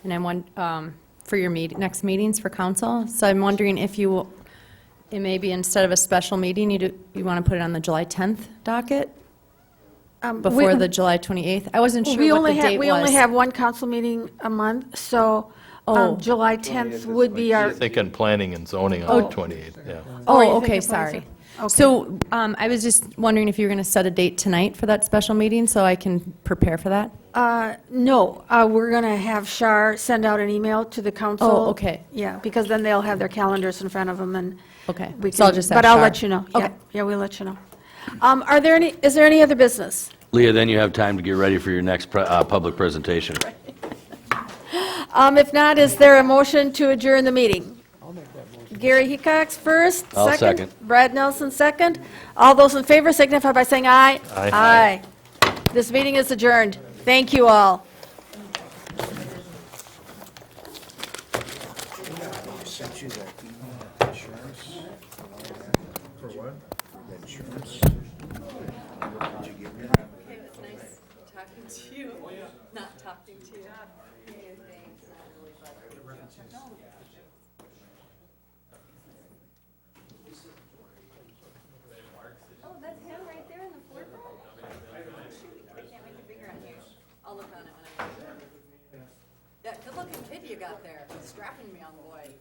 and I'm for your next meetings for council. So I'm wondering if it may be instead of a special meeting, you want to put it on the July 10th docket before the July 28th? I wasn't sure what the date was. We only have one council meeting a month, so Oh. July 10th would be our, Thinking planning and zoning on the 28th, yeah. Oh, you Oh, think okay, it's July sorry. 10th? So I was just wondering if you were going to set a date tonight for that special meeting so I can prepare for that? no, we're going to have Shar send out an email to the council. Oh, okay. Yeah, because then they'll have their calendars in front of them, and Okay. we So I'll can, just but ask I'll Shar. let you know. Yeah, Okay. yeah, we'll let you know. Is there any other business? Leah, then you have time to get ready for your next public presentation. If not, is there a motion to adjourn the meeting? Gary Hickox first, I'll second. Brad Nelson second. All those in favor signify by saying aye. Aye. Aye. This meeting is adjourned. Thank you all. Sent you that email insurance. For what? The insurance. Did you get it? It was nice talking to you. Oh, that's him right there in the foreground? Shoot, I can't make it bigger on here. I'll look on it when I get it. Yeah, good-looking kid you got there, strapping me on the way.